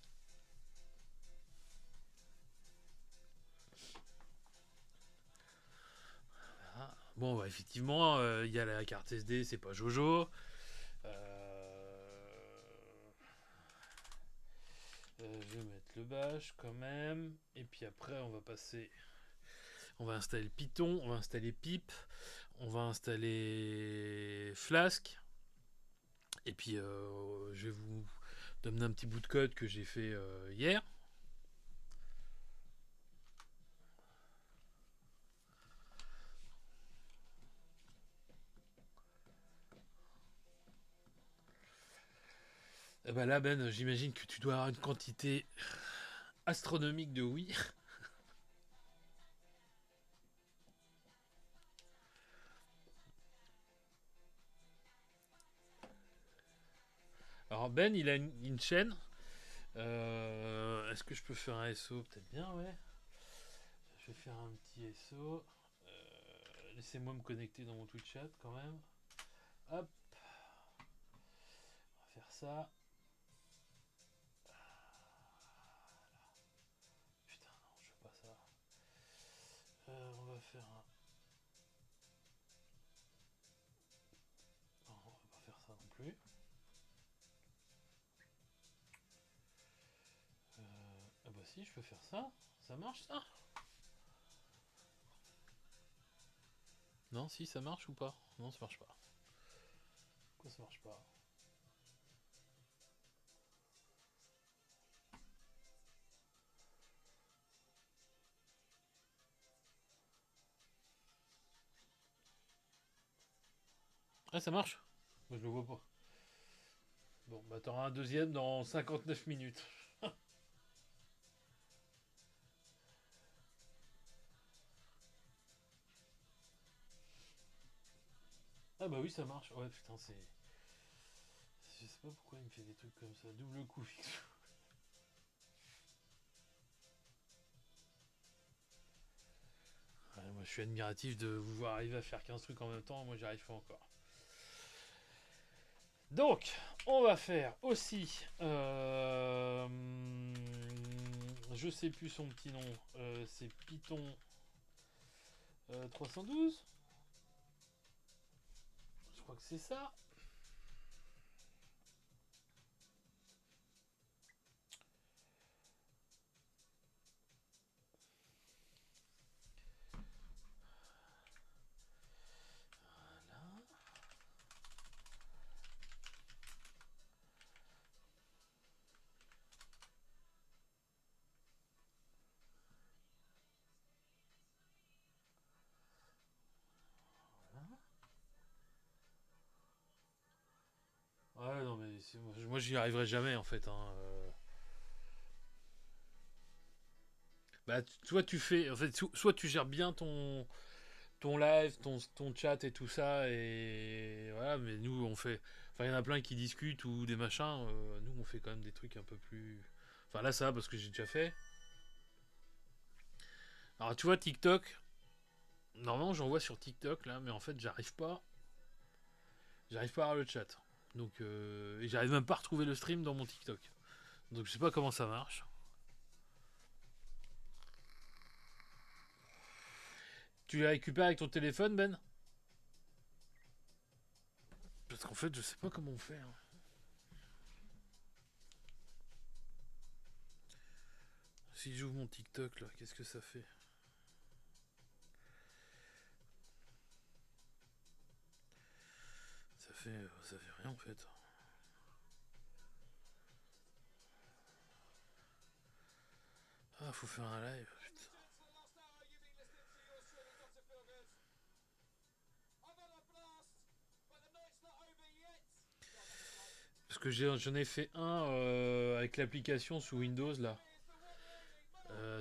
Voilà. Bon, bah, effectivement, il y a la carte SD, c'est pas Jojo. Je vais mettre le bash quand même. Et puis après, on va passer. On va installer Python, on va installer Pip, on va installer Flask. Et puis, je vais vous donner un petit bout de code que j'ai fait hier. Et ben là, Ben, j'imagine que tu dois avoir une quantité astronomique de oui. Alors Ben, il a une chaîne. Est-ce que je peux faire un SO? Peut-être bien, ouais. Je vais faire un petit SO. Laissez-moi me connecter dans mon Twitch chat quand même. Hop. On va faire ça. Putain, non, je veux pas ça. On va faire un. Non, on va pas faire ça non plus. Ah bah si, je peux faire ça. Ça marche ça? Non, si, ça marche ou pas? Non, ça marche pas. Pourquoi ça marche pas? Ah, ça marche? Moi, je le vois pas. Bon, bah t'auras un deuxième dans 59 minutes. Ah bah oui, ça marche. Ouais, putain, c'est... Je sais pas pourquoi il me fait des trucs comme ça. Double coup fixe. Ouais, moi, je suis admiratif de vous voir arriver à faire 15 trucs en même temps. Moi, j'y arrive pas encore. Donc, on va faire aussi... je sais plus son petit nom. C'est Python 312. Je crois que c'est ça. Ouais, non, mais moi, j'y arriverai jamais en fait. Hein. Bah, soit tu fais. En fait, soit tu gères bien ton live, ton chat et tout ça, et voilà, mais nous, on fait. Enfin, il y en a plein qui discutent ou des machins. Nous, on fait quand même des trucs un peu plus. Enfin, là, ça va parce que j'ai déjà fait. Alors, tu vois, TikTok. Normalement, j'en vois sur TikTok là, mais en fait, j'arrive pas. J'arrive pas à avoir le chat. Donc, et j'arrive même pas à retrouver le stream dans mon TikTok. Donc, je sais pas comment ça marche. Tu l'as récupéré avec ton téléphone, Ben? Parce qu'en fait, je sais pas comment on fait. Hein. Si j'ouvre mon TikTok là, qu'est-ce que ça fait? Ça fait rien en fait. Ah, faut faire un live. Putain. Parce que j'en ai fait un avec l'application sous Windows là.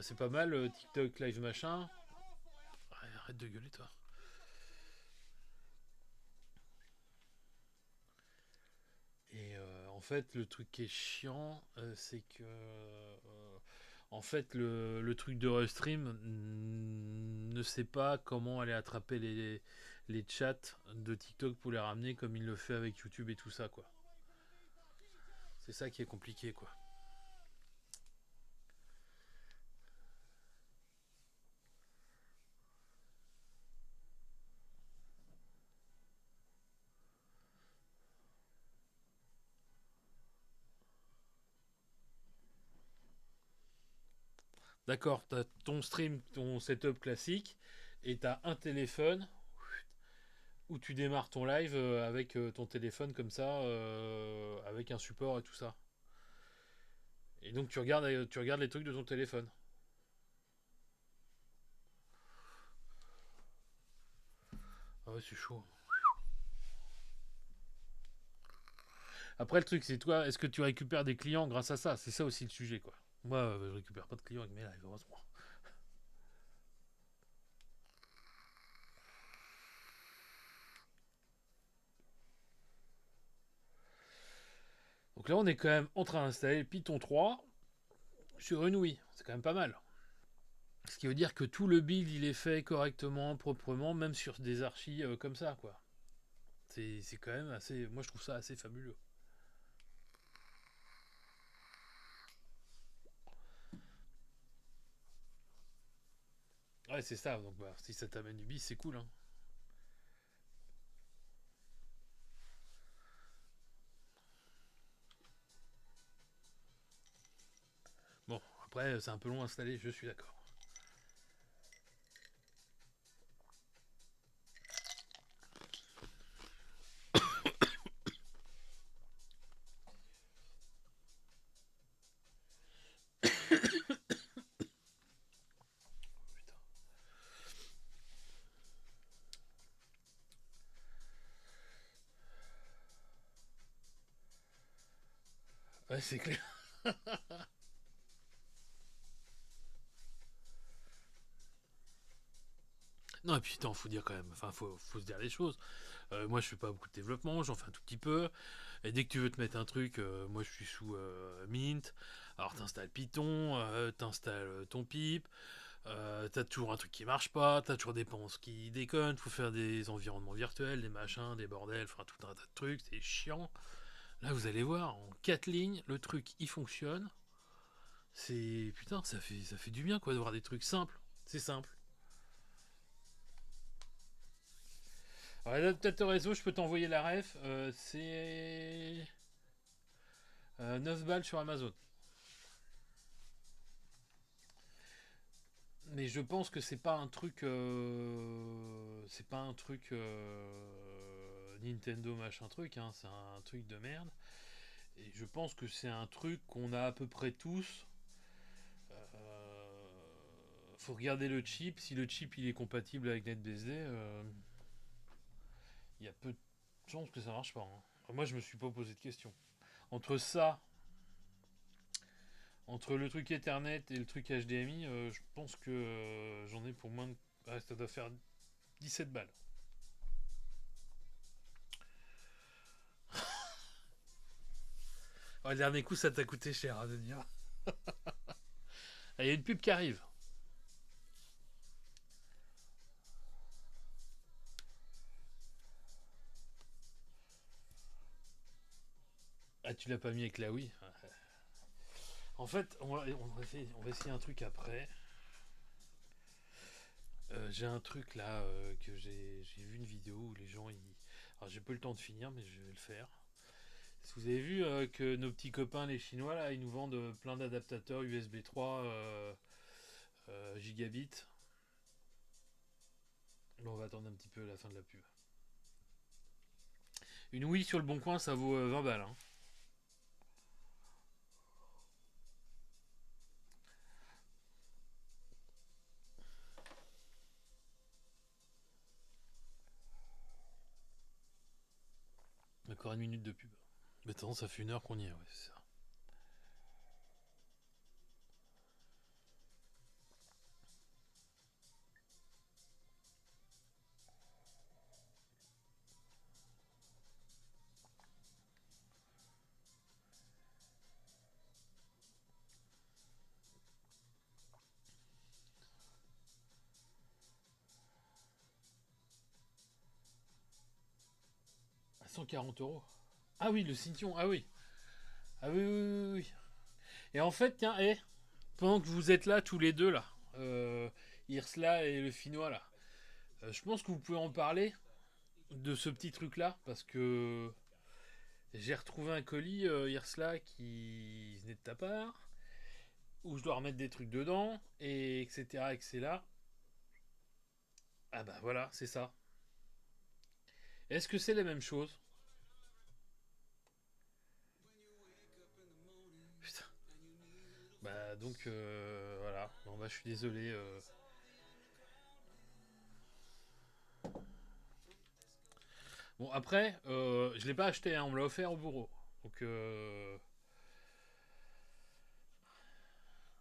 C'est pas mal, TikTok live machin. Ouais, arrête de gueuler toi. Et en fait, le truc qui est chiant, c'est que en fait, le truc de Restream ne sait pas comment aller attraper les chats de TikTok pour les ramener comme il le fait avec YouTube et tout ça, quoi. C'est ça qui est compliqué, quoi. D'accord, t'as ton stream, ton setup classique, et t'as un téléphone où tu démarres ton live avec ton téléphone comme ça, avec un support et tout ça. Et donc tu regardes les trucs de ton téléphone. Ah ouais, c'est chaud. Après, le truc, c'est toi, est-ce que tu récupères des clients grâce à ça? C'est ça aussi le sujet, quoi. Moi, je récupère pas de clients avec mes lives, heureusement. Donc là, on est quand même en train d'installer Python 3 sur une Wii. C'est quand même pas mal. Ce qui veut dire que tout le build, il est fait correctement, proprement, même sur des archis comme ça, quoi. C'est quand même assez... Moi, je trouve ça assez fabuleux. Ouais, c'est ça. Donc, bah, si ça t'amène du bis, c'est cool, hein. Bon, après, c'est un peu long à installer, je suis d'accord. Putain. Ouais, c'est clair. Non, et puis, attends, faut dire quand même, enfin, faut se dire les choses. Moi, je fais pas beaucoup de développement, j'en fais un tout petit peu. Et dès que tu veux te mettre un truc, moi, je suis sous Mint. Alors, t'installes Python, t'installes ton pipe. T'as toujours un truc qui marche pas, t'as toujours des dépenses qui déconnent, faut faire des environnements virtuels, des machins, des bordels, enfin tout un tas de trucs, c'est chiant. Là, vous allez voir, en 4 lignes, le truc il fonctionne. C'est. Putain, ça fait du bien quoi de voir des trucs simples. C'est simple. Alors, l'adaptateur réseau, je peux t'envoyer la ref, c'est. 9 balles sur Amazon. Mais je pense que c'est pas un truc. C'est pas un truc. Nintendo machin truc, hein, c'est un truc de merde. Et je pense que c'est un truc qu'on a à peu près tous. Faut regarder le chip. Si le chip il est compatible avec NetBSD, il y a peu de chances que ça marche pas. Hein. Enfin, moi, je me suis pas posé de questions. Entre ça, entre le truc Ethernet et le truc HDMI, je pense que j'en ai pour moins de. Ah, ça doit faire 17 balles. Oh, le dernier coup, ça t'a coûté cher, de dire. Il y a une pub qui arrive. Ah, tu l'as pas mis avec la Wii. En fait, on va essayer un truc après. J'ai un truc là que j'ai vu une vidéo où les gens. Alors j'ai pas eu le temps de finir, mais je vais le faire. Si vous avez vu que nos petits copains les Chinois là, ils nous vendent plein d'adaptateurs USB 3 gigabit. Bon, on va attendre un petit peu la fin de la pub. Une Wii sur le bon coin, ça vaut 20 balles. Hein. Encore une minute de pub. Mais attends, ça fait 1 heure qu'on y est, ouais, c'est ça. À 140 euros. Ah oui, le Cintiq, ah oui. Ah oui, oui, oui, oui. Et en fait, tiens, pendant que vous êtes là, tous les deux, là, Irsla et le Finnois, là, je pense que vous pouvez en parler de ce petit truc-là, parce que j'ai retrouvé un colis, Irsla, qui venait de ta part, où je dois remettre des trucs dedans, et etc., etc. Ah bah voilà, c'est ça. Est-ce que c'est la même chose? Putain. Bah donc, voilà. Bon bah je suis désolé. Bon après, je l'ai pas acheté, hein, on me l'a offert au bureau. Donc,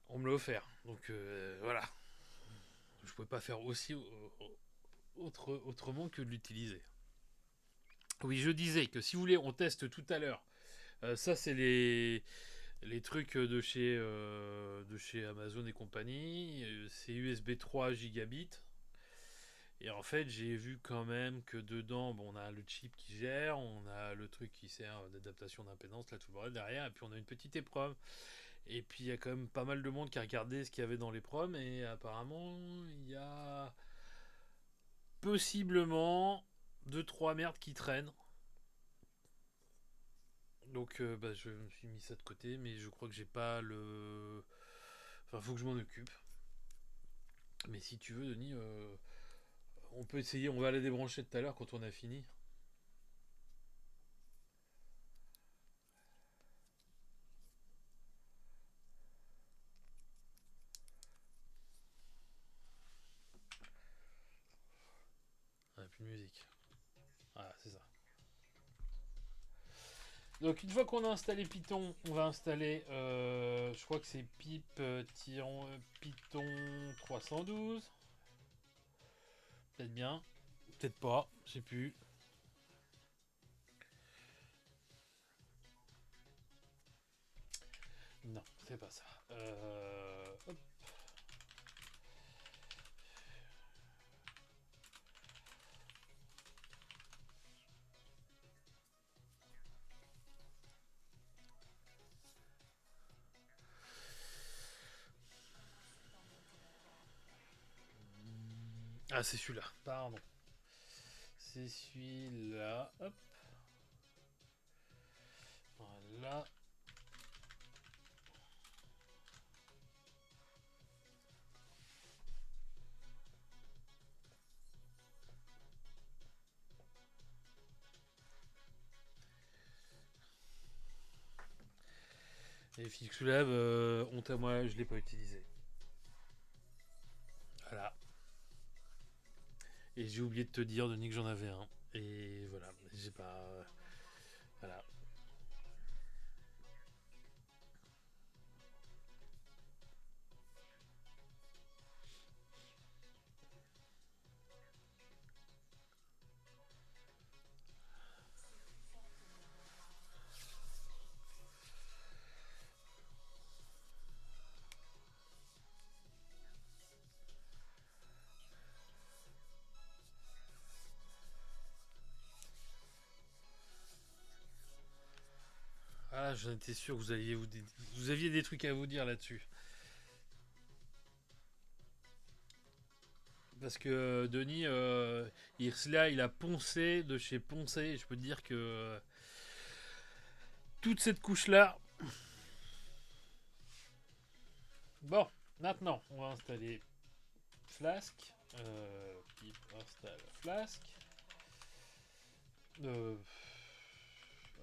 on me l'a offert. Donc voilà. Je pouvais pas faire aussi autrement que de l'utiliser. Oui, je disais que si vous voulez, on teste tout à l'heure. Ça, c'est les trucs de chez Amazon et compagnie. C'est USB 3 gigabits. Et en fait, j'ai vu quand même que dedans, bon, on a le chip qui gère, on a le truc qui sert d'adaptation d'impédance, là tout le bordel derrière, et puis on a une petite épreuve. Et puis il y a quand même pas mal de monde qui a regardé ce qu'il y avait dans l'épreuve, et apparemment, il y a possiblement deux trois merdes qui traînent. Donc bah, je me suis mis ça de côté, mais je crois que j'ai pas le. Enfin, faut que je m'en occupe. Mais si tu veux, Denis, on peut essayer, on va aller débrancher tout à l'heure quand on a fini. On n'a plus de musique. Voilà, c'est ça. Donc une fois qu'on a installé Python, on va installer, je crois que c'est pip-python 312. Peut-être bien. Peut-être pas. Je sais plus. Non, c'est pas ça. Hop. Ah, c'est celui-là. Pardon. C'est celui-là. Hop. Voilà. Et Fixulab, honte à moi, je l'ai pas utilisé. Voilà. Et j'ai oublié de te dire, Denis, que j'en avais un. Et voilà, j'ai pas. Voilà. Ah, j'en étais sûr que vous aviez des trucs à vous dire là-dessus. Parce que Denis, là, il a poncé de chez Poncé. Et je peux te dire que toute cette couche-là. Bon, maintenant, on va installer Flask. Pipe installe Flask.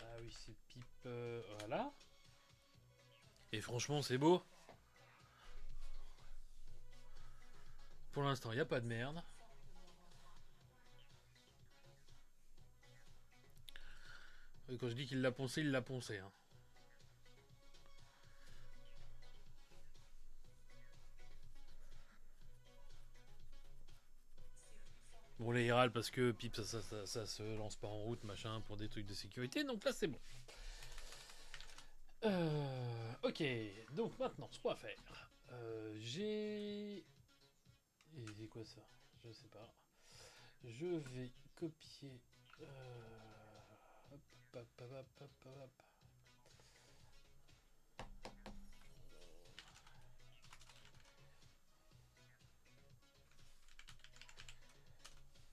Ah oui, c'est Pipe. Voilà. Et franchement, c'est beau. Pour l'instant, il n'y a pas de merde. Et quand je dis qu'il l'a poncé, il l'a poncé. Hein. Bon, les râle parce que Pipe, ça se lance pas en route, machin, pour des trucs de sécurité. Donc là, c'est bon. Ok, donc maintenant, ce qu'on va faire. J'ai. Et c'est quoi ça? Je sais pas. Je vais copier. Hop, hop, hop, hop, hop, hop.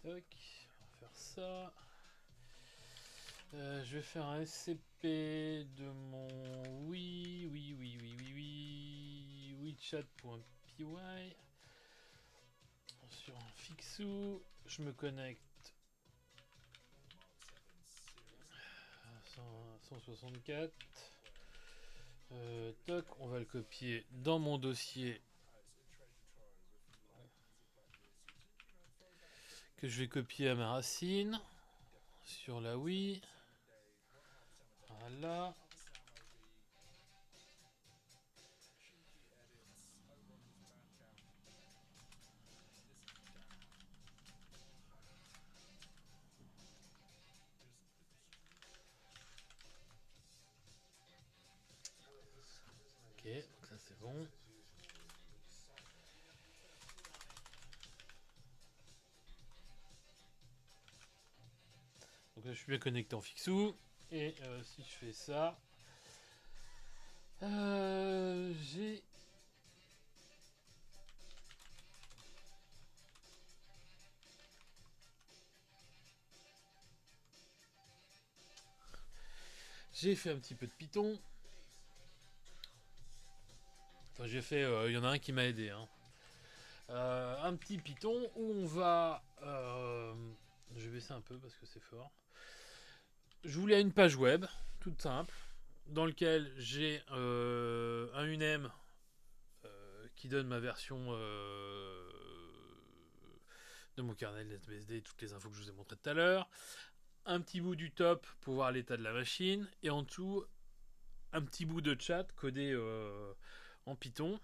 Toc, on va faire ça. Je vais faire un SCP de mon WeChat.py sur un Fixou. Je me connecte à 164. Toc, on va le copier dans mon dossier que je vais copier à ma racine sur la Wii. Voilà. Ok, donc ça c'est bon. Donc là je suis bien connecté en Fixou. Et si je fais ça, j'ai fait un petit peu de Python. Enfin, j'ai fait. Il y en a un qui m'a aidé. Hein. Un petit Python où on va. Je vais baisser un peu parce que c'est fort. Je voulais une page web, toute simple, dans lequel j'ai un UNM qui donne ma version de mon kernel SBSD, toutes les infos que je vous ai montrées tout à l'heure. Un petit bout du top pour voir l'état de la machine. Et en dessous, un petit bout de chat codé en Python.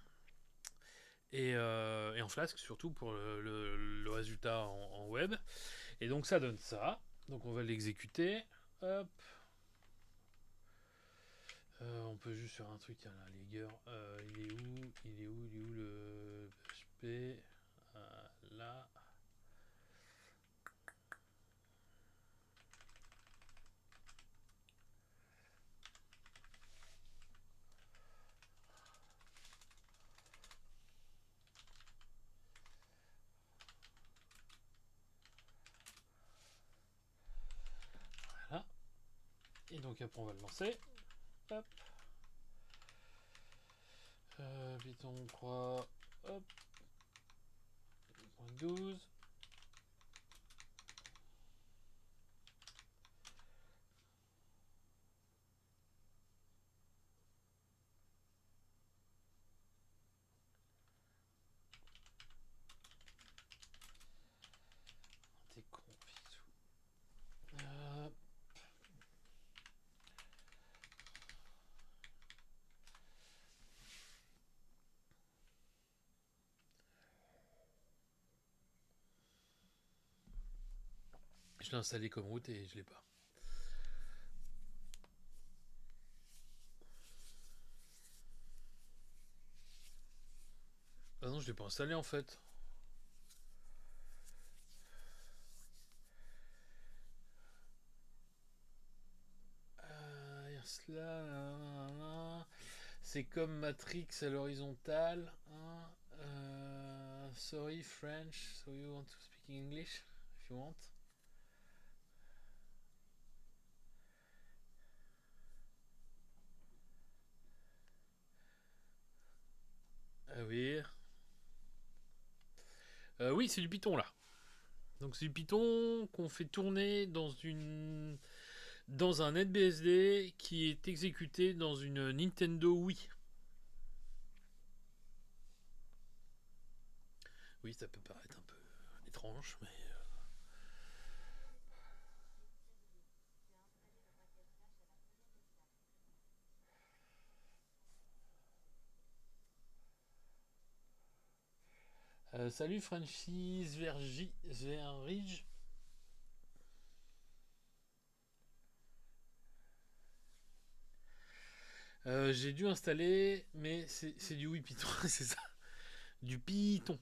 et en Flask surtout pour le résultat en web. Et donc ça donne ça. Donc on va l'exécuter. Hop. On peut juste faire un truc, tiens là, Lager. Il est où le PHP là. Voilà. Et donc après on va le lancer. Hop. Python 3. Hop. 12. T'es con, Fixou. Je l'ai installé comme route et je l'ai pas. Ah non, je l'ai pas installé en fait. C'est comme Matrix à l'horizontale. Hein. Sorry French, so you want to speak English if you want. Ah oui. Oui, c'est du Python là. Donc c'est du Python qu'on fait tourner dans un NetBSD qui est exécuté dans une Nintendo Wii. Oui, ça peut paraître un peu étrange, mais salut Francis Verige. J'ai dû installer, mais c'est du Wii Python, c'est ça. Du Python.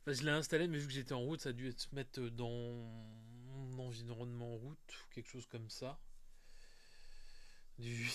Enfin, je l'ai installé, mais vu que j'étais en route, ça a dû se mettre dans mon environnement route ou quelque chose comme ça. Du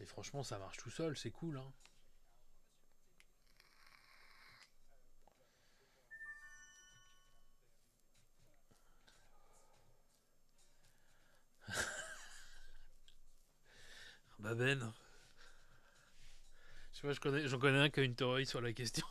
Et franchement, ça marche tout seul, c'est cool. Hein. Bah Ben, je sais pas, j'en connais un qui a une théorie sur la question.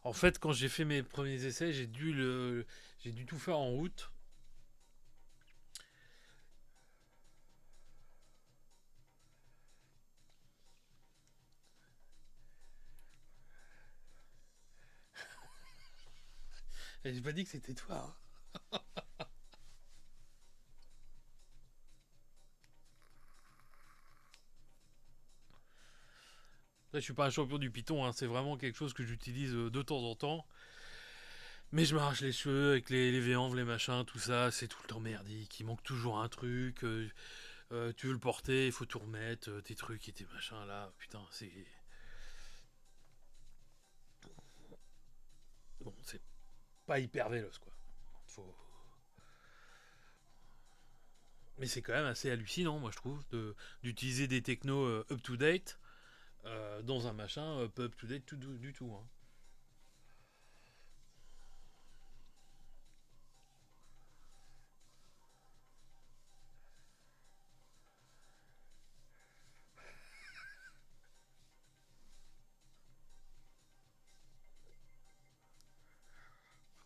En fait, quand j'ai fait mes premiers essais, j'ai dû tout faire en route. Et j'ai pas dit que c'était toi. Hein. Là, je suis pas un champion du Python, hein, c'est vraiment quelque chose que j'utilise de temps en temps. Mais je m'arrache les cheveux avec les V-env, les machins, tout ça, c'est tout le temps merdique. Il manque toujours un truc. Tu veux le porter, il faut tout remettre, tes trucs et tes machins là. Putain, c'est. Bon, c'est pas hyper véloce quoi. Faut... Mais c'est quand même assez hallucinant, moi je trouve, d'utiliser des technos up-to-date dans un machin pas up-to-date du tout. Hein.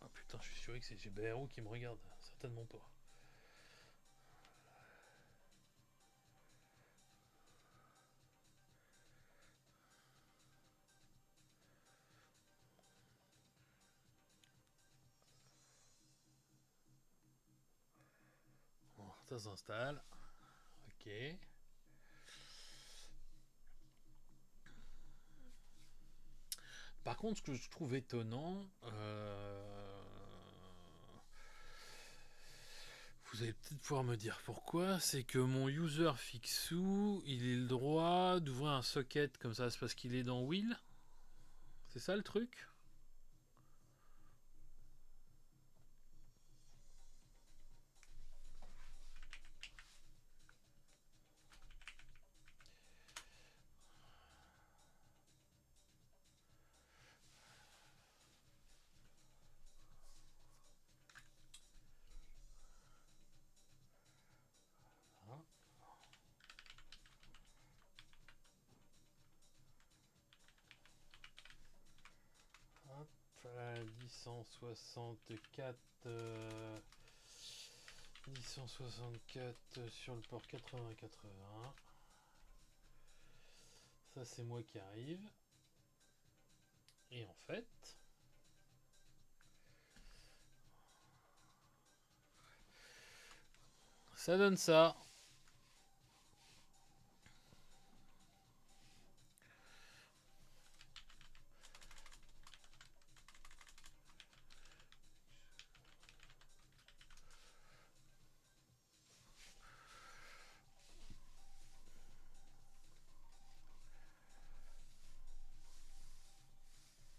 Ah putain, je suis sûr que c'est GBRO qui me regarde. Certainement pas. Bon, ça s'installe. Ok. Par contre, ce que je trouve étonnant, vous allez peut-être pouvoir me dire pourquoi, c'est que mon user Fixou, il a le droit d'ouvrir un socket comme ça, c'est parce qu'il est dans Will. C'est ça le truc. Hein. Hop, 1064 1064 sur le port 8080. Ça c'est moi qui arrive. Et en fait, ça donne ça.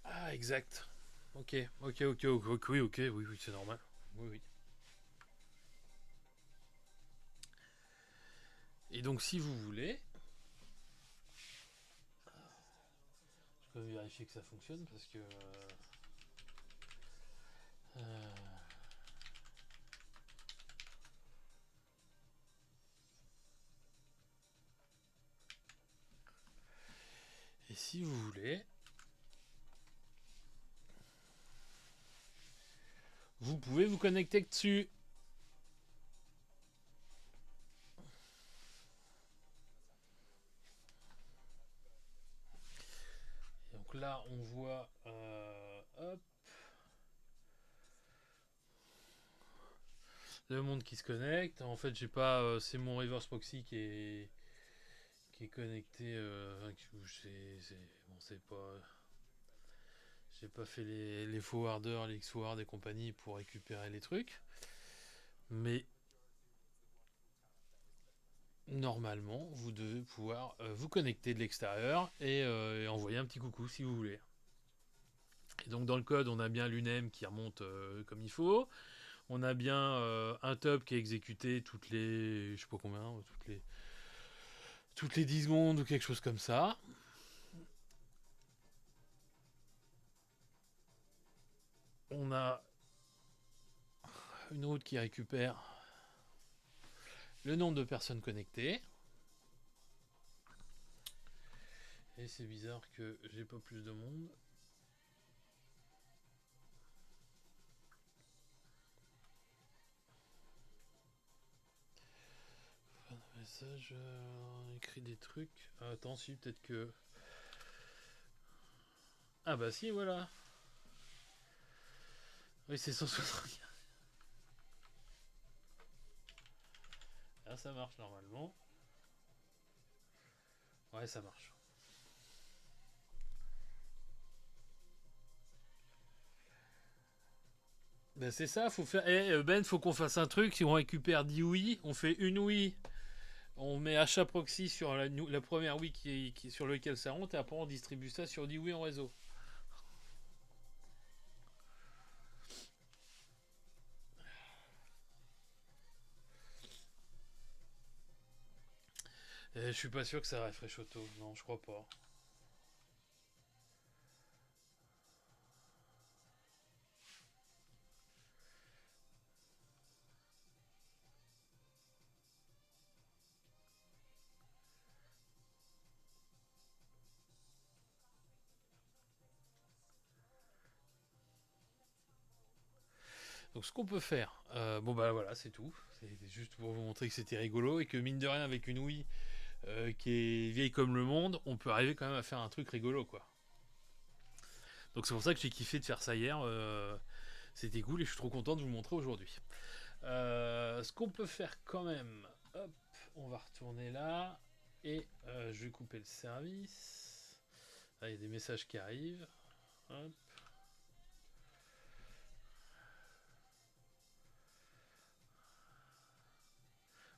Ah, exact. Ok, ok, oui, ok, oui, oui, c'est normal. Oui, oui. Et donc, si vous voulez, je peux vérifier que ça fonctionne parce que. Euh, et si vous voulez, vous pouvez vous connecter dessus. Donc là, on voit. Hop. Le monde qui se connecte. En fait, j'ai pas. C'est mon reverse proxy qui est connecté. Bon, c'est pas. J'ai pas fait les forwarders, les X-Forward et compagnie pour récupérer les trucs. Mais normalement, vous devez pouvoir vous connecter de l'extérieur et envoyer un petit coucou si vous voulez. Et donc dans le code, on a bien l'UNEM qui remonte comme il faut. On a bien un top qui est exécuté toutes les, je sais pas combien, toutes les 10 secondes ou quelque chose comme ça. On a une route qui récupère le nombre de personnes connectées. Et c'est bizarre que j'ai pas plus de monde. Message, on écrit des trucs. Ah, attends, si, peut-être que. Ah bah si, voilà. Oui, c'est 160. Ah, ça marche normalement. Ouais, ça marche. Ben c'est ça, faut faire. Ben, faut qu'on fasse un truc. Si on récupère 10 oui, on fait une oui On met achat proxy sur la première Wii sur lequel ça monte et après on distribue ça sur 10 Wii en réseau. Je suis pas sûr que ça refresh auto. Non, je crois pas. Donc ce qu'on peut faire, bon bah voilà, c'est tout. C'est juste pour vous montrer que c'était rigolo et que mine de rien avec une Wii qui est vieille comme le monde, on peut arriver quand même à faire un truc rigolo quoi. Donc c'est pour ça que j'ai kiffé de faire ça hier. C'était cool et je suis trop content de vous le montrer aujourd'hui. Ce qu'on peut faire quand même, hop, on va retourner là et je vais couper le service. Là, il y a des messages qui arrivent. Hop.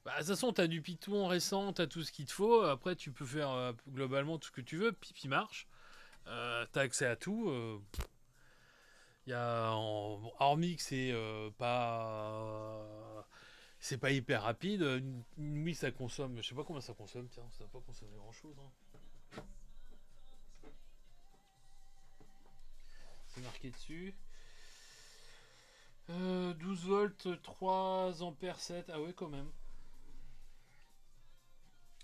Bah, de toute façon, t'as du Python récent, t'as tout ce qu'il te faut. Après, tu peux faire globalement tout ce que tu veux. Pipi marche. T'as accès à tout. Y a, hormis que c'est pas hyper rapide. Oui, ça consomme. Je sais pas combien ça consomme. Tiens, ça va pas consommer grand chose. Hein. C'est marqué dessus. 12 volts, 3 ampères 7. Ah ouais, quand même.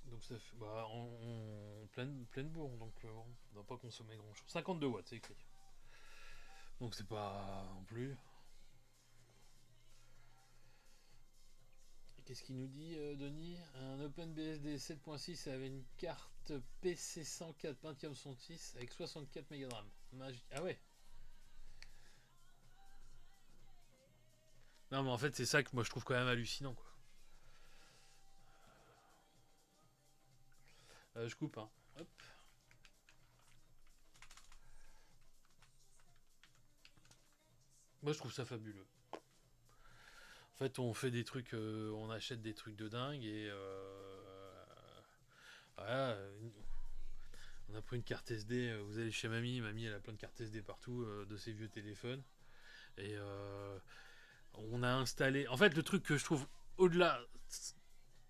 Donc ça fait en pleine bourre, donc on va pas consommer grand chose. 52 watts, c'est écrit. Donc c'est pas non plus. Qu'est-ce qu'il nous dit, Denis? Un OpenBSD 7.6 avec une carte PC 104 Pentium 106 avec 64 MB de RAM. Ah ouais. Non mais en fait c'est ça que moi je trouve quand même hallucinant quoi. Je coupe hein. Hop. Moi je trouve ça fabuleux. En fait on fait des trucs, on achète des trucs de dingue et voilà, on a pris une carte SD, vous allez chez mamie elle a plein de cartes SD partout de ses vieux téléphones. Et on a installé. En fait, le truc que je trouve au-delà.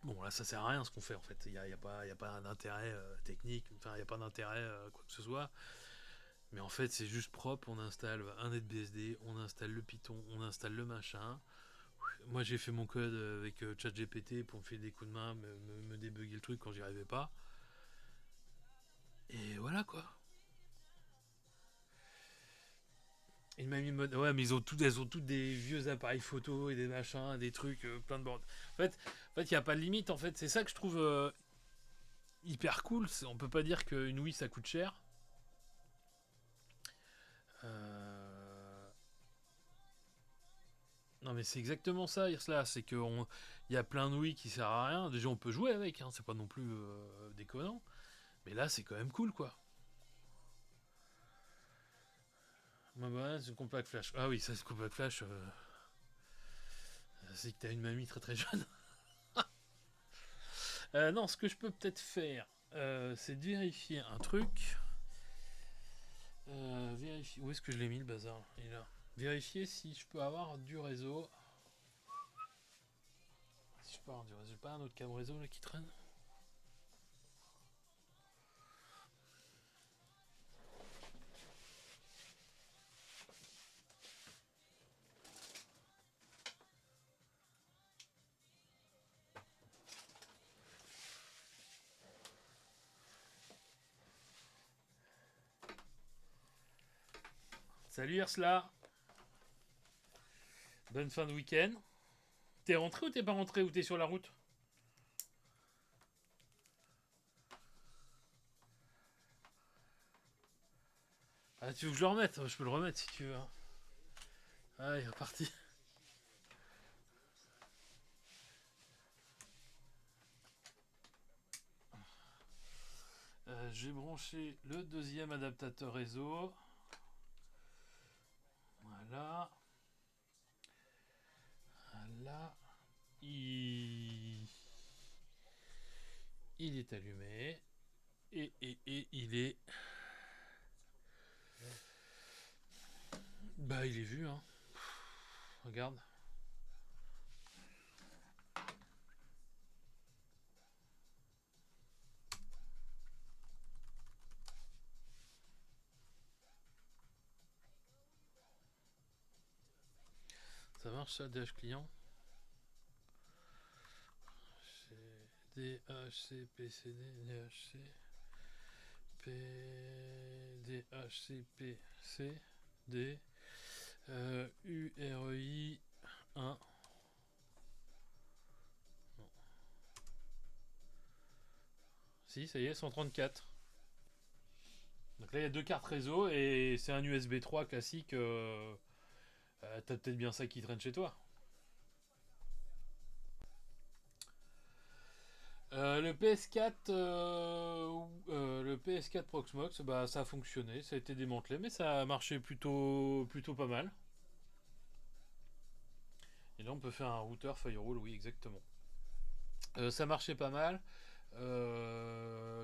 Bon, là, ça sert à rien ce qu'on fait en fait. Il y a pas d'intérêt technique, enfin, il n'y a pas d'intérêt quoi que ce soit. Mais en fait, c'est juste propre. On installe un NetBSD, on installe le Python, on installe le machin. Moi, j'ai fait mon code avec ChatGPT pour me faire des coups de main, me débugger le truc quand j'y arrivais pas. Et voilà quoi. Il m'a mis mode. Ouais, mais elles ont toutes des vieux appareils photo et des machins, des trucs, plein de bords. Il n'y a pas de limite. En fait, c'est ça que je trouve hyper cool. On peut pas dire qu'une Wii ça coûte cher. Euh, Non, mais c'est exactement ça, Irsla. C'est qu'il y a plein de Wii qui sert à rien. Déjà, on peut jouer avec. Hein, c'est pas non plus déconnant. Mais là, c'est quand même cool, quoi. Ouais, c'est une compact flash. Ah oui, ça, c'est compact flash. C'est que t'as une mamie très très jeune. Non, ce que je peux peut-être faire, c'est de vérifier un truc. Vérifier. Où est-ce que je l'ai mis le bazar? Il est là. Vérifier si je peux avoir du réseau. Si je peux avoir du réseau. J'ai pas un autre câble réseau là qui traîne? Salut Ursula. Bonne fin de week-end. T'es rentré ou t'es pas rentré ou t'es sur la route? Ah, tu veux que je le remette? Je peux le remettre si tu veux. Ah, il est reparti. J'ai branché le deuxième adaptateur réseau. Voilà. Voilà. Il... est allumé. Et il est... Bah il est vu hein. Regarde. Ça marche ça, DH client? DHCPCD, DHCPCD, URI 1. Non. Si, ça y est, 134. Donc là, il y a deux cartes réseau et c'est un USB 3 classique. T'as peut-être bien ça qui traîne chez toi. Le PS4, le PS4 Proxmox, bah ça a fonctionné, ça a été démantelé, mais ça a marché plutôt pas mal. Et là, on peut faire un routeur firewall, oui, exactement. Ça marchait pas mal.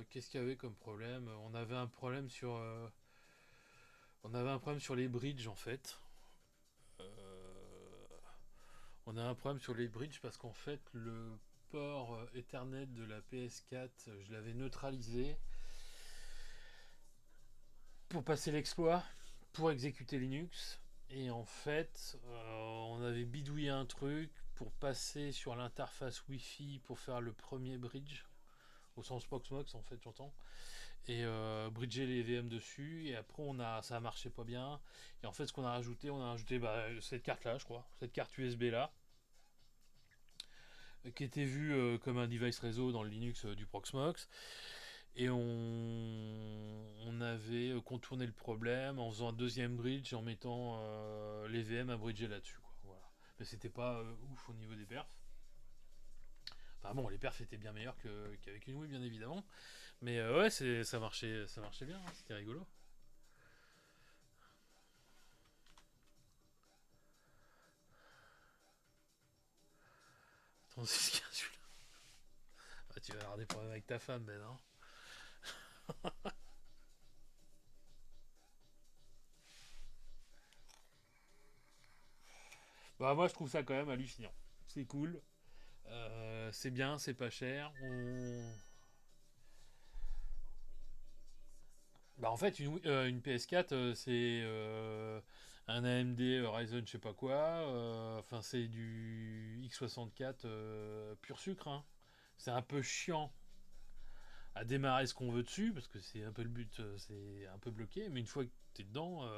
Qu'est-ce qu'il y avait comme problème? On avait un problème sur les bridges en fait. On a un problème sur les bridges parce qu'en fait le port Ethernet de la PS4, je l'avais neutralisé pour passer l'exploit, pour exécuter Linux. Et en fait, on avait bidouillé un truc pour passer sur l'interface Wi-Fi pour faire le premier bridge, au sens Proxmox en fait, j'entends. Et bridger les VM dessus. Et après, ça a marché pas bien. Et en fait, ce qu'on a rajouté, cette carte là, je crois, cette carte USB là, qui était vue comme un device réseau dans le Linux du Proxmox. Et on avait contourné le problème en faisant un deuxième bridge en mettant les VM à bridger là-dessus. Quoi. Voilà. Mais c'était pas ouf au niveau des perfs. Enfin bon, les perfs étaient bien meilleurs qu'avec une Wii, bien évidemment. Mais ouais, ça marchait bien, hein, c'était rigolo. Attends, c'est ce qu'il y a celui-là. Ah, tu vas avoir des problèmes avec ta femme, Ben, hein. Bah, moi, je trouve ça quand même hallucinant. C'est cool. C'est bien, c'est pas cher. Bah, en fait, une PS4, c'est un AMD Ryzen, je sais pas quoi. Enfin, c'est du x64 pur sucre. Hein. C'est un peu chiant à démarrer ce qu'on veut dessus, parce que c'est un peu le but, c'est un peu bloqué. Mais une fois que tu es dedans.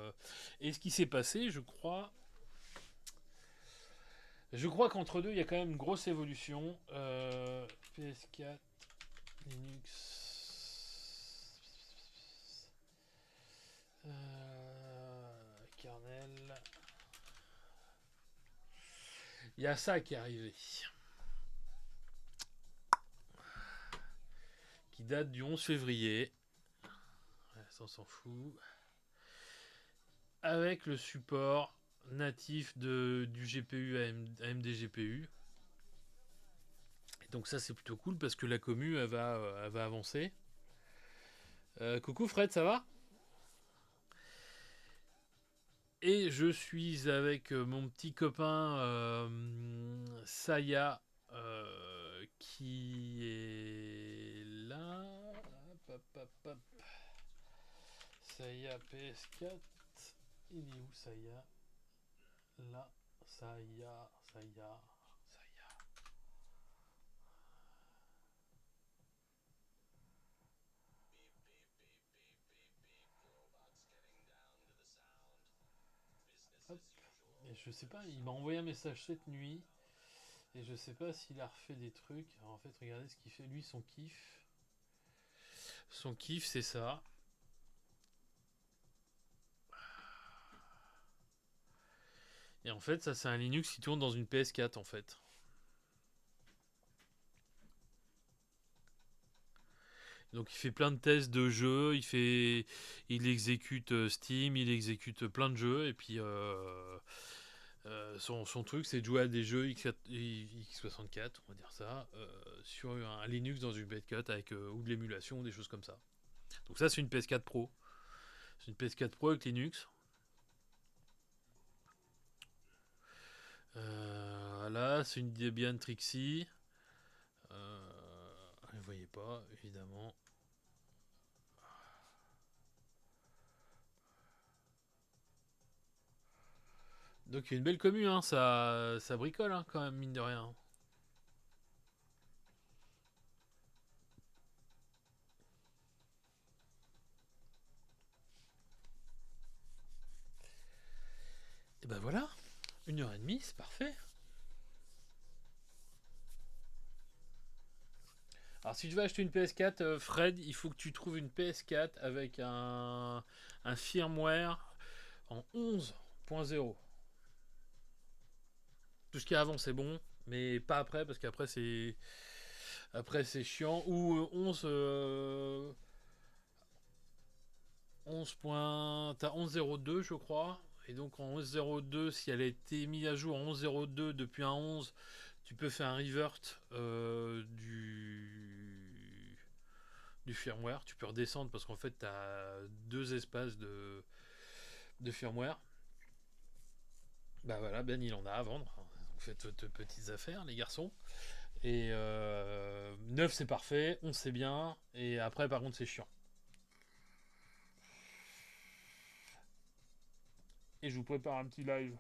Et ce qui s'est passé, je crois qu'entre deux, il y a quand même une grosse évolution. PS4, Linux, kernel. Il y a ça qui est arrivé. Qui date du 11 février. Ouais, ça, on s'en fout. Avec le support natif du GPU AMD GPU. Et donc ça c'est plutôt cool parce que la commu elle va avancer. Coucou Fred, ça va? Et je suis avec mon petit copain Saya qui est là. Hop, hop, hop. Saya PS4. Il est où Saya? Là, Saya. Hop. Et je sais pas, il m'a envoyé un message cette nuit. Et je sais pas s'il a refait des trucs. Alors en fait, regardez ce qu'il fait. Lui, son kiff. Son kiff, c'est ça. Et en fait, ça, c'est un Linux qui tourne dans une PS4, en fait. Donc, il fait plein de tests de jeux. Il exécute Steam, il exécute plein de jeux. Et puis, Son truc, c'est de jouer à des jeux X64, on va dire ça, sur un Linux dans une PS4 avec ou de l'émulation, des choses comme ça. Donc ça, c'est une PS4 Pro. C'est une PS4 Pro avec Linux. Là, c'est une Debian Trixie. Vous ne voyez pas, évidemment. Donc il y a une belle commu, hein, ça bricole hein, quand même, mine de rien. Et ben voilà, 1h30, c'est parfait. Alors si tu veux acheter une PS4, Fred, il faut que tu trouves une PS4 avec un firmware en 11.0. Tout ce qui est avant c'est bon, mais pas après parce qu'après c'est chiant. Ou 11. T'as 11.02 je crois. Et donc en 11.02, si elle a été mise à jour en 11.02 depuis un 11, tu peux faire un revert du firmware. Tu peux redescendre parce qu'en fait, tu as 2 espaces de firmware. Bah voilà, Ben il en a à vendre. Vous faites de petites affaires, les garçons. Et 9 c'est parfait, 11 c'est bien. Et après, par contre, c'est chiant. Et je vous prépare un petit live.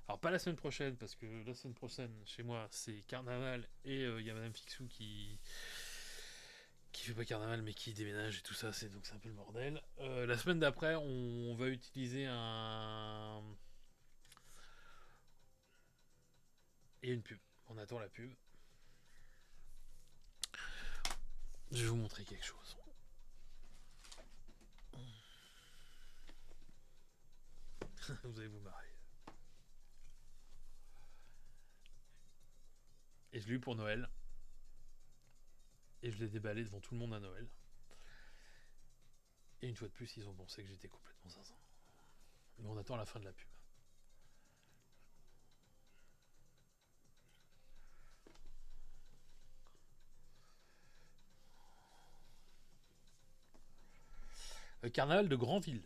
Alors, pas la semaine prochaine, parce que la semaine prochaine, chez moi, c'est carnaval. Et il y a Madame Fixou qui fait pas carnaval mais qui déménage et tout ça, donc c'est un peu le bordel. La semaine d'après, on va utiliser un et une pub. On attend la pub. Je vais vous montrer quelque chose. Vous allez vous marrer. Et je l'ai eu pour Noël. Et je l'ai déballé devant tout le monde à Noël. Et une fois de plus, ils ont pensé que j'étais complètement zinzin. Mais on attend la fin de la pub. Carnaval de Granville.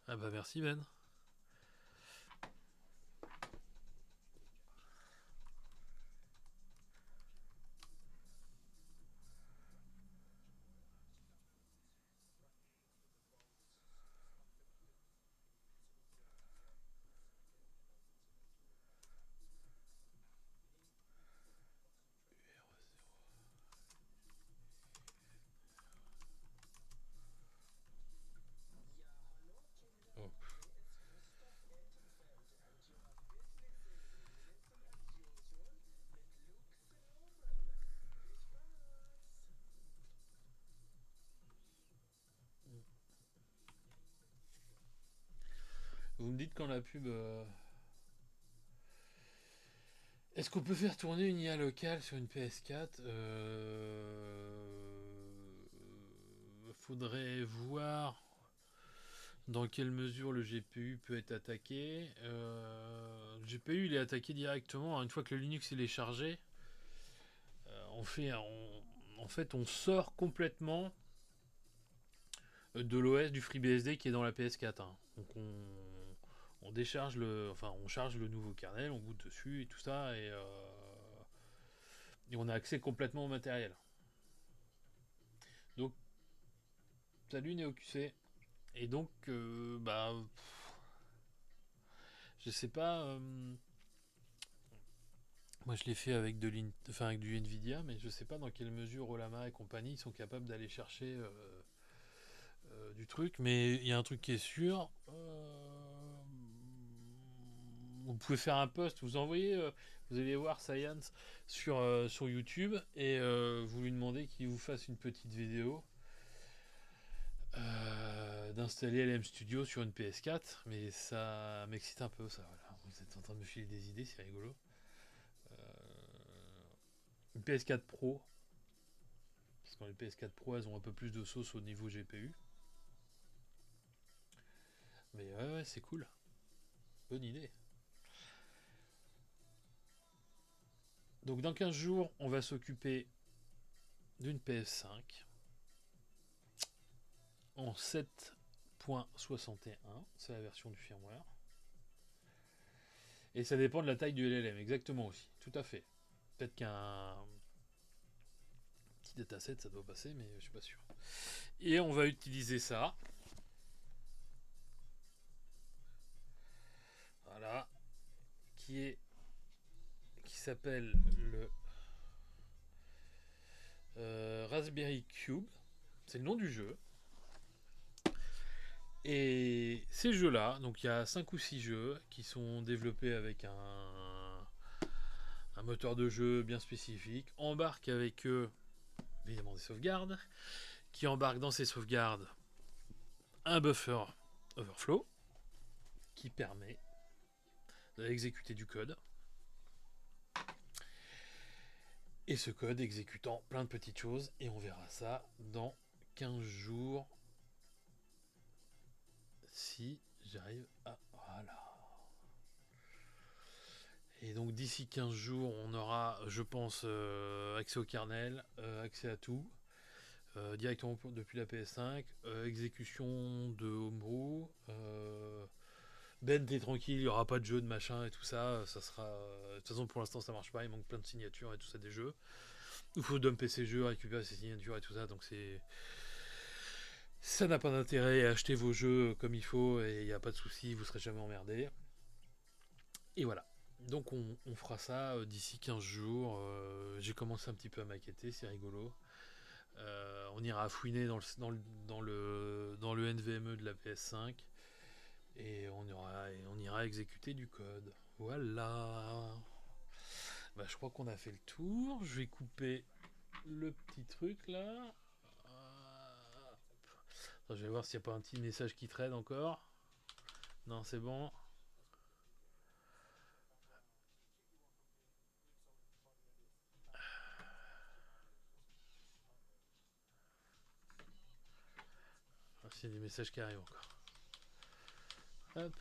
Ah bah merci Ben. Oh. Vous me dites quand la pub. Est-ce qu'on peut faire tourner une IA locale sur une PS4 Faudrait voir dans quelle mesure le GPU peut être attaqué. Le GPU il est attaqué directement une fois que le Linux il est chargé. En fait, on sort complètement de l'OS du FreeBSD qui est dans la PS4. Hein. Donc on décharge on charge le nouveau kernel, on boot dessus et tout ça et on a accès complètement au matériel. Donc salut NeoQC. Et donc je sais pas. Moi, je l'ai fait avec avec du Nvidia, mais je sais pas dans quelle mesure Olama et compagnie sont capables d'aller chercher du truc. Mais il y a un truc qui est sûr. Vous pouvez faire un post, vous envoyez, vous allez voir Science sur YouTube et vous lui demandez qu'il vous fasse une petite vidéo d'installer LM Studio sur une PS4, mais ça m'excite un peu, ça. Voilà. Vous êtes en train de me filer des idées, c'est rigolo. Euh, une PS4 Pro, parce que les PS4 Pro, elles ont un peu plus de sauce au niveau GPU. Mais ouais, c'est cool. Bonne idée. Donc dans 15 jours, on va s'occuper d'une PS5 en 7.61, c'est la version du firmware. Et ça dépend de la taille du LLM, exactement aussi, tout à fait. Peut-être qu'un petit dataset ça doit passer, mais je suis pas sûr. Et on va utiliser ça. Voilà. Qui s'appelle le Raspberry Cube. C'est le nom du jeu. Et ces jeux-là, donc il y a 5 ou 6 jeux qui sont développés avec un moteur de jeu bien spécifique, embarquent avec eux évidemment des sauvegardes, qui embarquent dans ces sauvegardes un buffer overflow qui permet d'exécuter du code. Et ce code exécutant plein de petites choses, et on verra ça dans 15 jours si j'arrive à... Voilà. Et donc d'ici 15 jours, on aura, je pense, accès au kernel, accès à tout, directement depuis la PS5, exécution de Homebrew. Ben, t'es tranquille, il n'y aura pas de jeu de machin et tout ça. Ça sera. De toute façon, pour l'instant, ça marche pas. Il manque plein de signatures et tout ça des jeux. Il faut dumper ses jeux, récupérer ses signatures et tout ça. Donc c'est. Ça n'a pas d'intérêt. Achetez vos jeux comme il faut et il n'y a pas de souci. Vous serez jamais emmerdé. Et voilà. Donc on fera ça d'ici 15 jours. J'ai commencé un petit peu à maqueter, c'est rigolo. On ira fouiner dans le NVMe de la PS5 et on ira exécuter du code. Voilà. Bah, je crois qu'on a fait le tour. Je vais couper le petit truc là. Attends, je vais voir s'il n'y a pas un petit message qui traîne encore. Non, c'est bon. S'il y a des messages qui arrivent encore. Hop.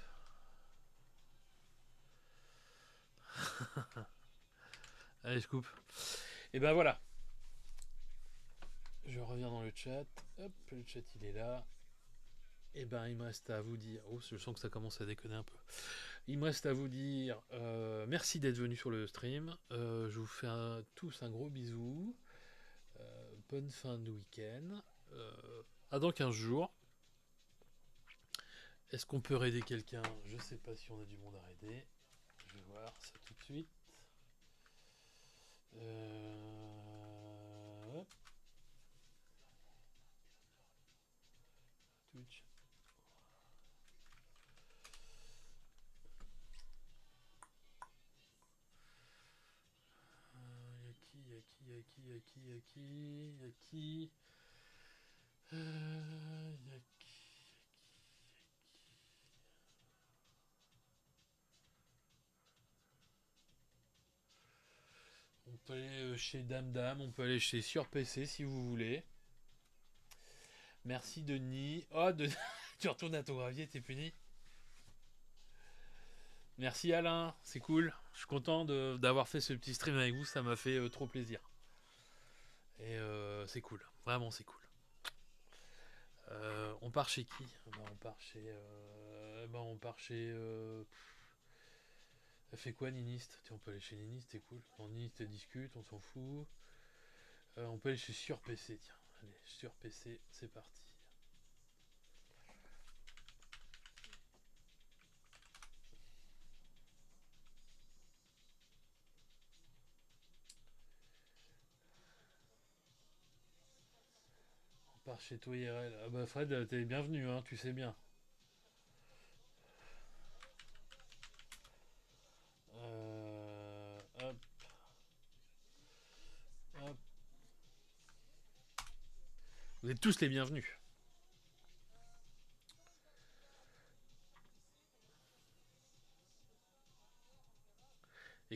Allez, je coupe. Et ben voilà. Je reviens dans le chat. Hop, le chat il est là. Et ben il me reste à vous dire. Oh, je sens que ça commence à déconner un peu. Il me reste à vous dire merci d'être venu sur le stream. Je vous fais tous un gros bisou. Bonne fin de week-end. À dans 15 jours. Est-ce qu'on peut aider quelqu'un? Je sais pas si on a du monde à aider. Je vais voir ça tout de suite. Twitch. Y'a qui On peut aller chez Dame Dame, on peut aller chez Sur PC si vous voulez. Merci Denis. Oh, tu retournes à ton gravier, t'es puni. Merci Alain, c'est cool. Je suis content d'avoir fait ce petit stream avec vous, ça m'a fait trop plaisir. Et c'est cool, vraiment c'est cool. On part chez qui? On part chez. Elle fait quoi Niniste? On peut aller chez Niniste, c'est cool. Niniste discute, on s'en fout. On peut aller chez Sur PC, tiens. Allez, Sur PC, c'est parti. On part chez toi IRL. Ah bah Fred, t'es bienvenu, hein, tu sais bien. Hop. Hop. Vous êtes tous les bienvenus.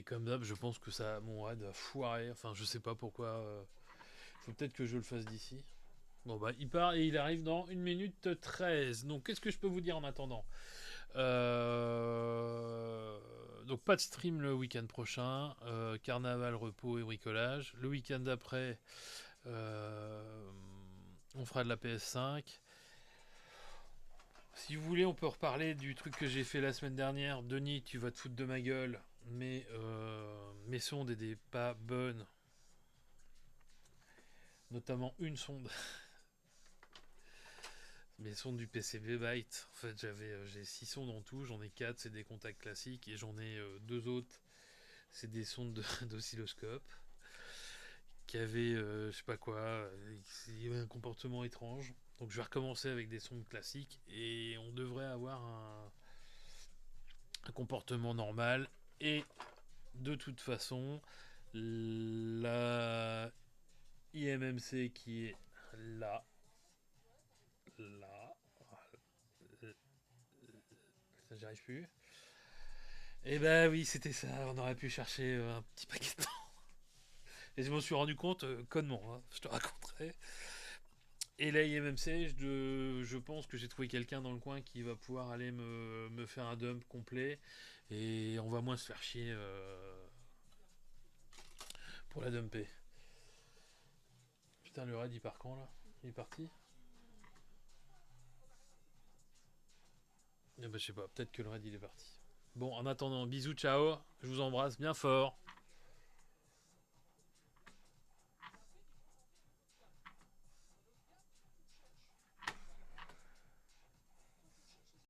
comme d'hab, je pense que ça, mon raid a foiré. Enfin, je sais pas pourquoi. Faut peut-être que je le fasse d'ici. Bon, bah, il part et il arrive dans 1 minute 13. Donc, qu'est-ce que je peux vous dire en attendant? Donc, pas de stream le week-end prochain. Carnaval, repos et bricolage. Le week-end d'après, on fera de la PS5. Si vous voulez, on peut reparler du truc que j'ai fait la semaine dernière. Denis, tu vas te foutre de ma gueule. Mais mes sondes étaient pas bonnes. Notamment une sonde. Mes sondes du PCB Byte. En fait, j'ai 6 sondes en tout. J'en ai 4, c'est des contacts classiques. Et j'en ai 2 autres. C'est des sondes d'oscilloscope. Qui avaient, je sais pas quoi. Il y avait un comportement étrange. Donc je vais recommencer avec des sondes classiques. Et on devrait avoir un comportement normal. Et de toute façon, la IMMC qui est là, ça j'y arrive plus. Et bah oui, c'était ça, on aurait pu chercher un petit paquet de temps. Et je m'en suis rendu compte connement, hein, je te raconterai. Et la IMMC, je pense que j'ai trouvé quelqu'un dans le coin qui va pouvoir aller me faire un dump complet. Et on va moins se faire chier pour la dumper. Putain, le raid il part quand là? Il est parti? Eh ben, je sais pas, peut-être que le raid il est parti. Bon, en attendant, bisous, ciao, je vous embrasse bien fort.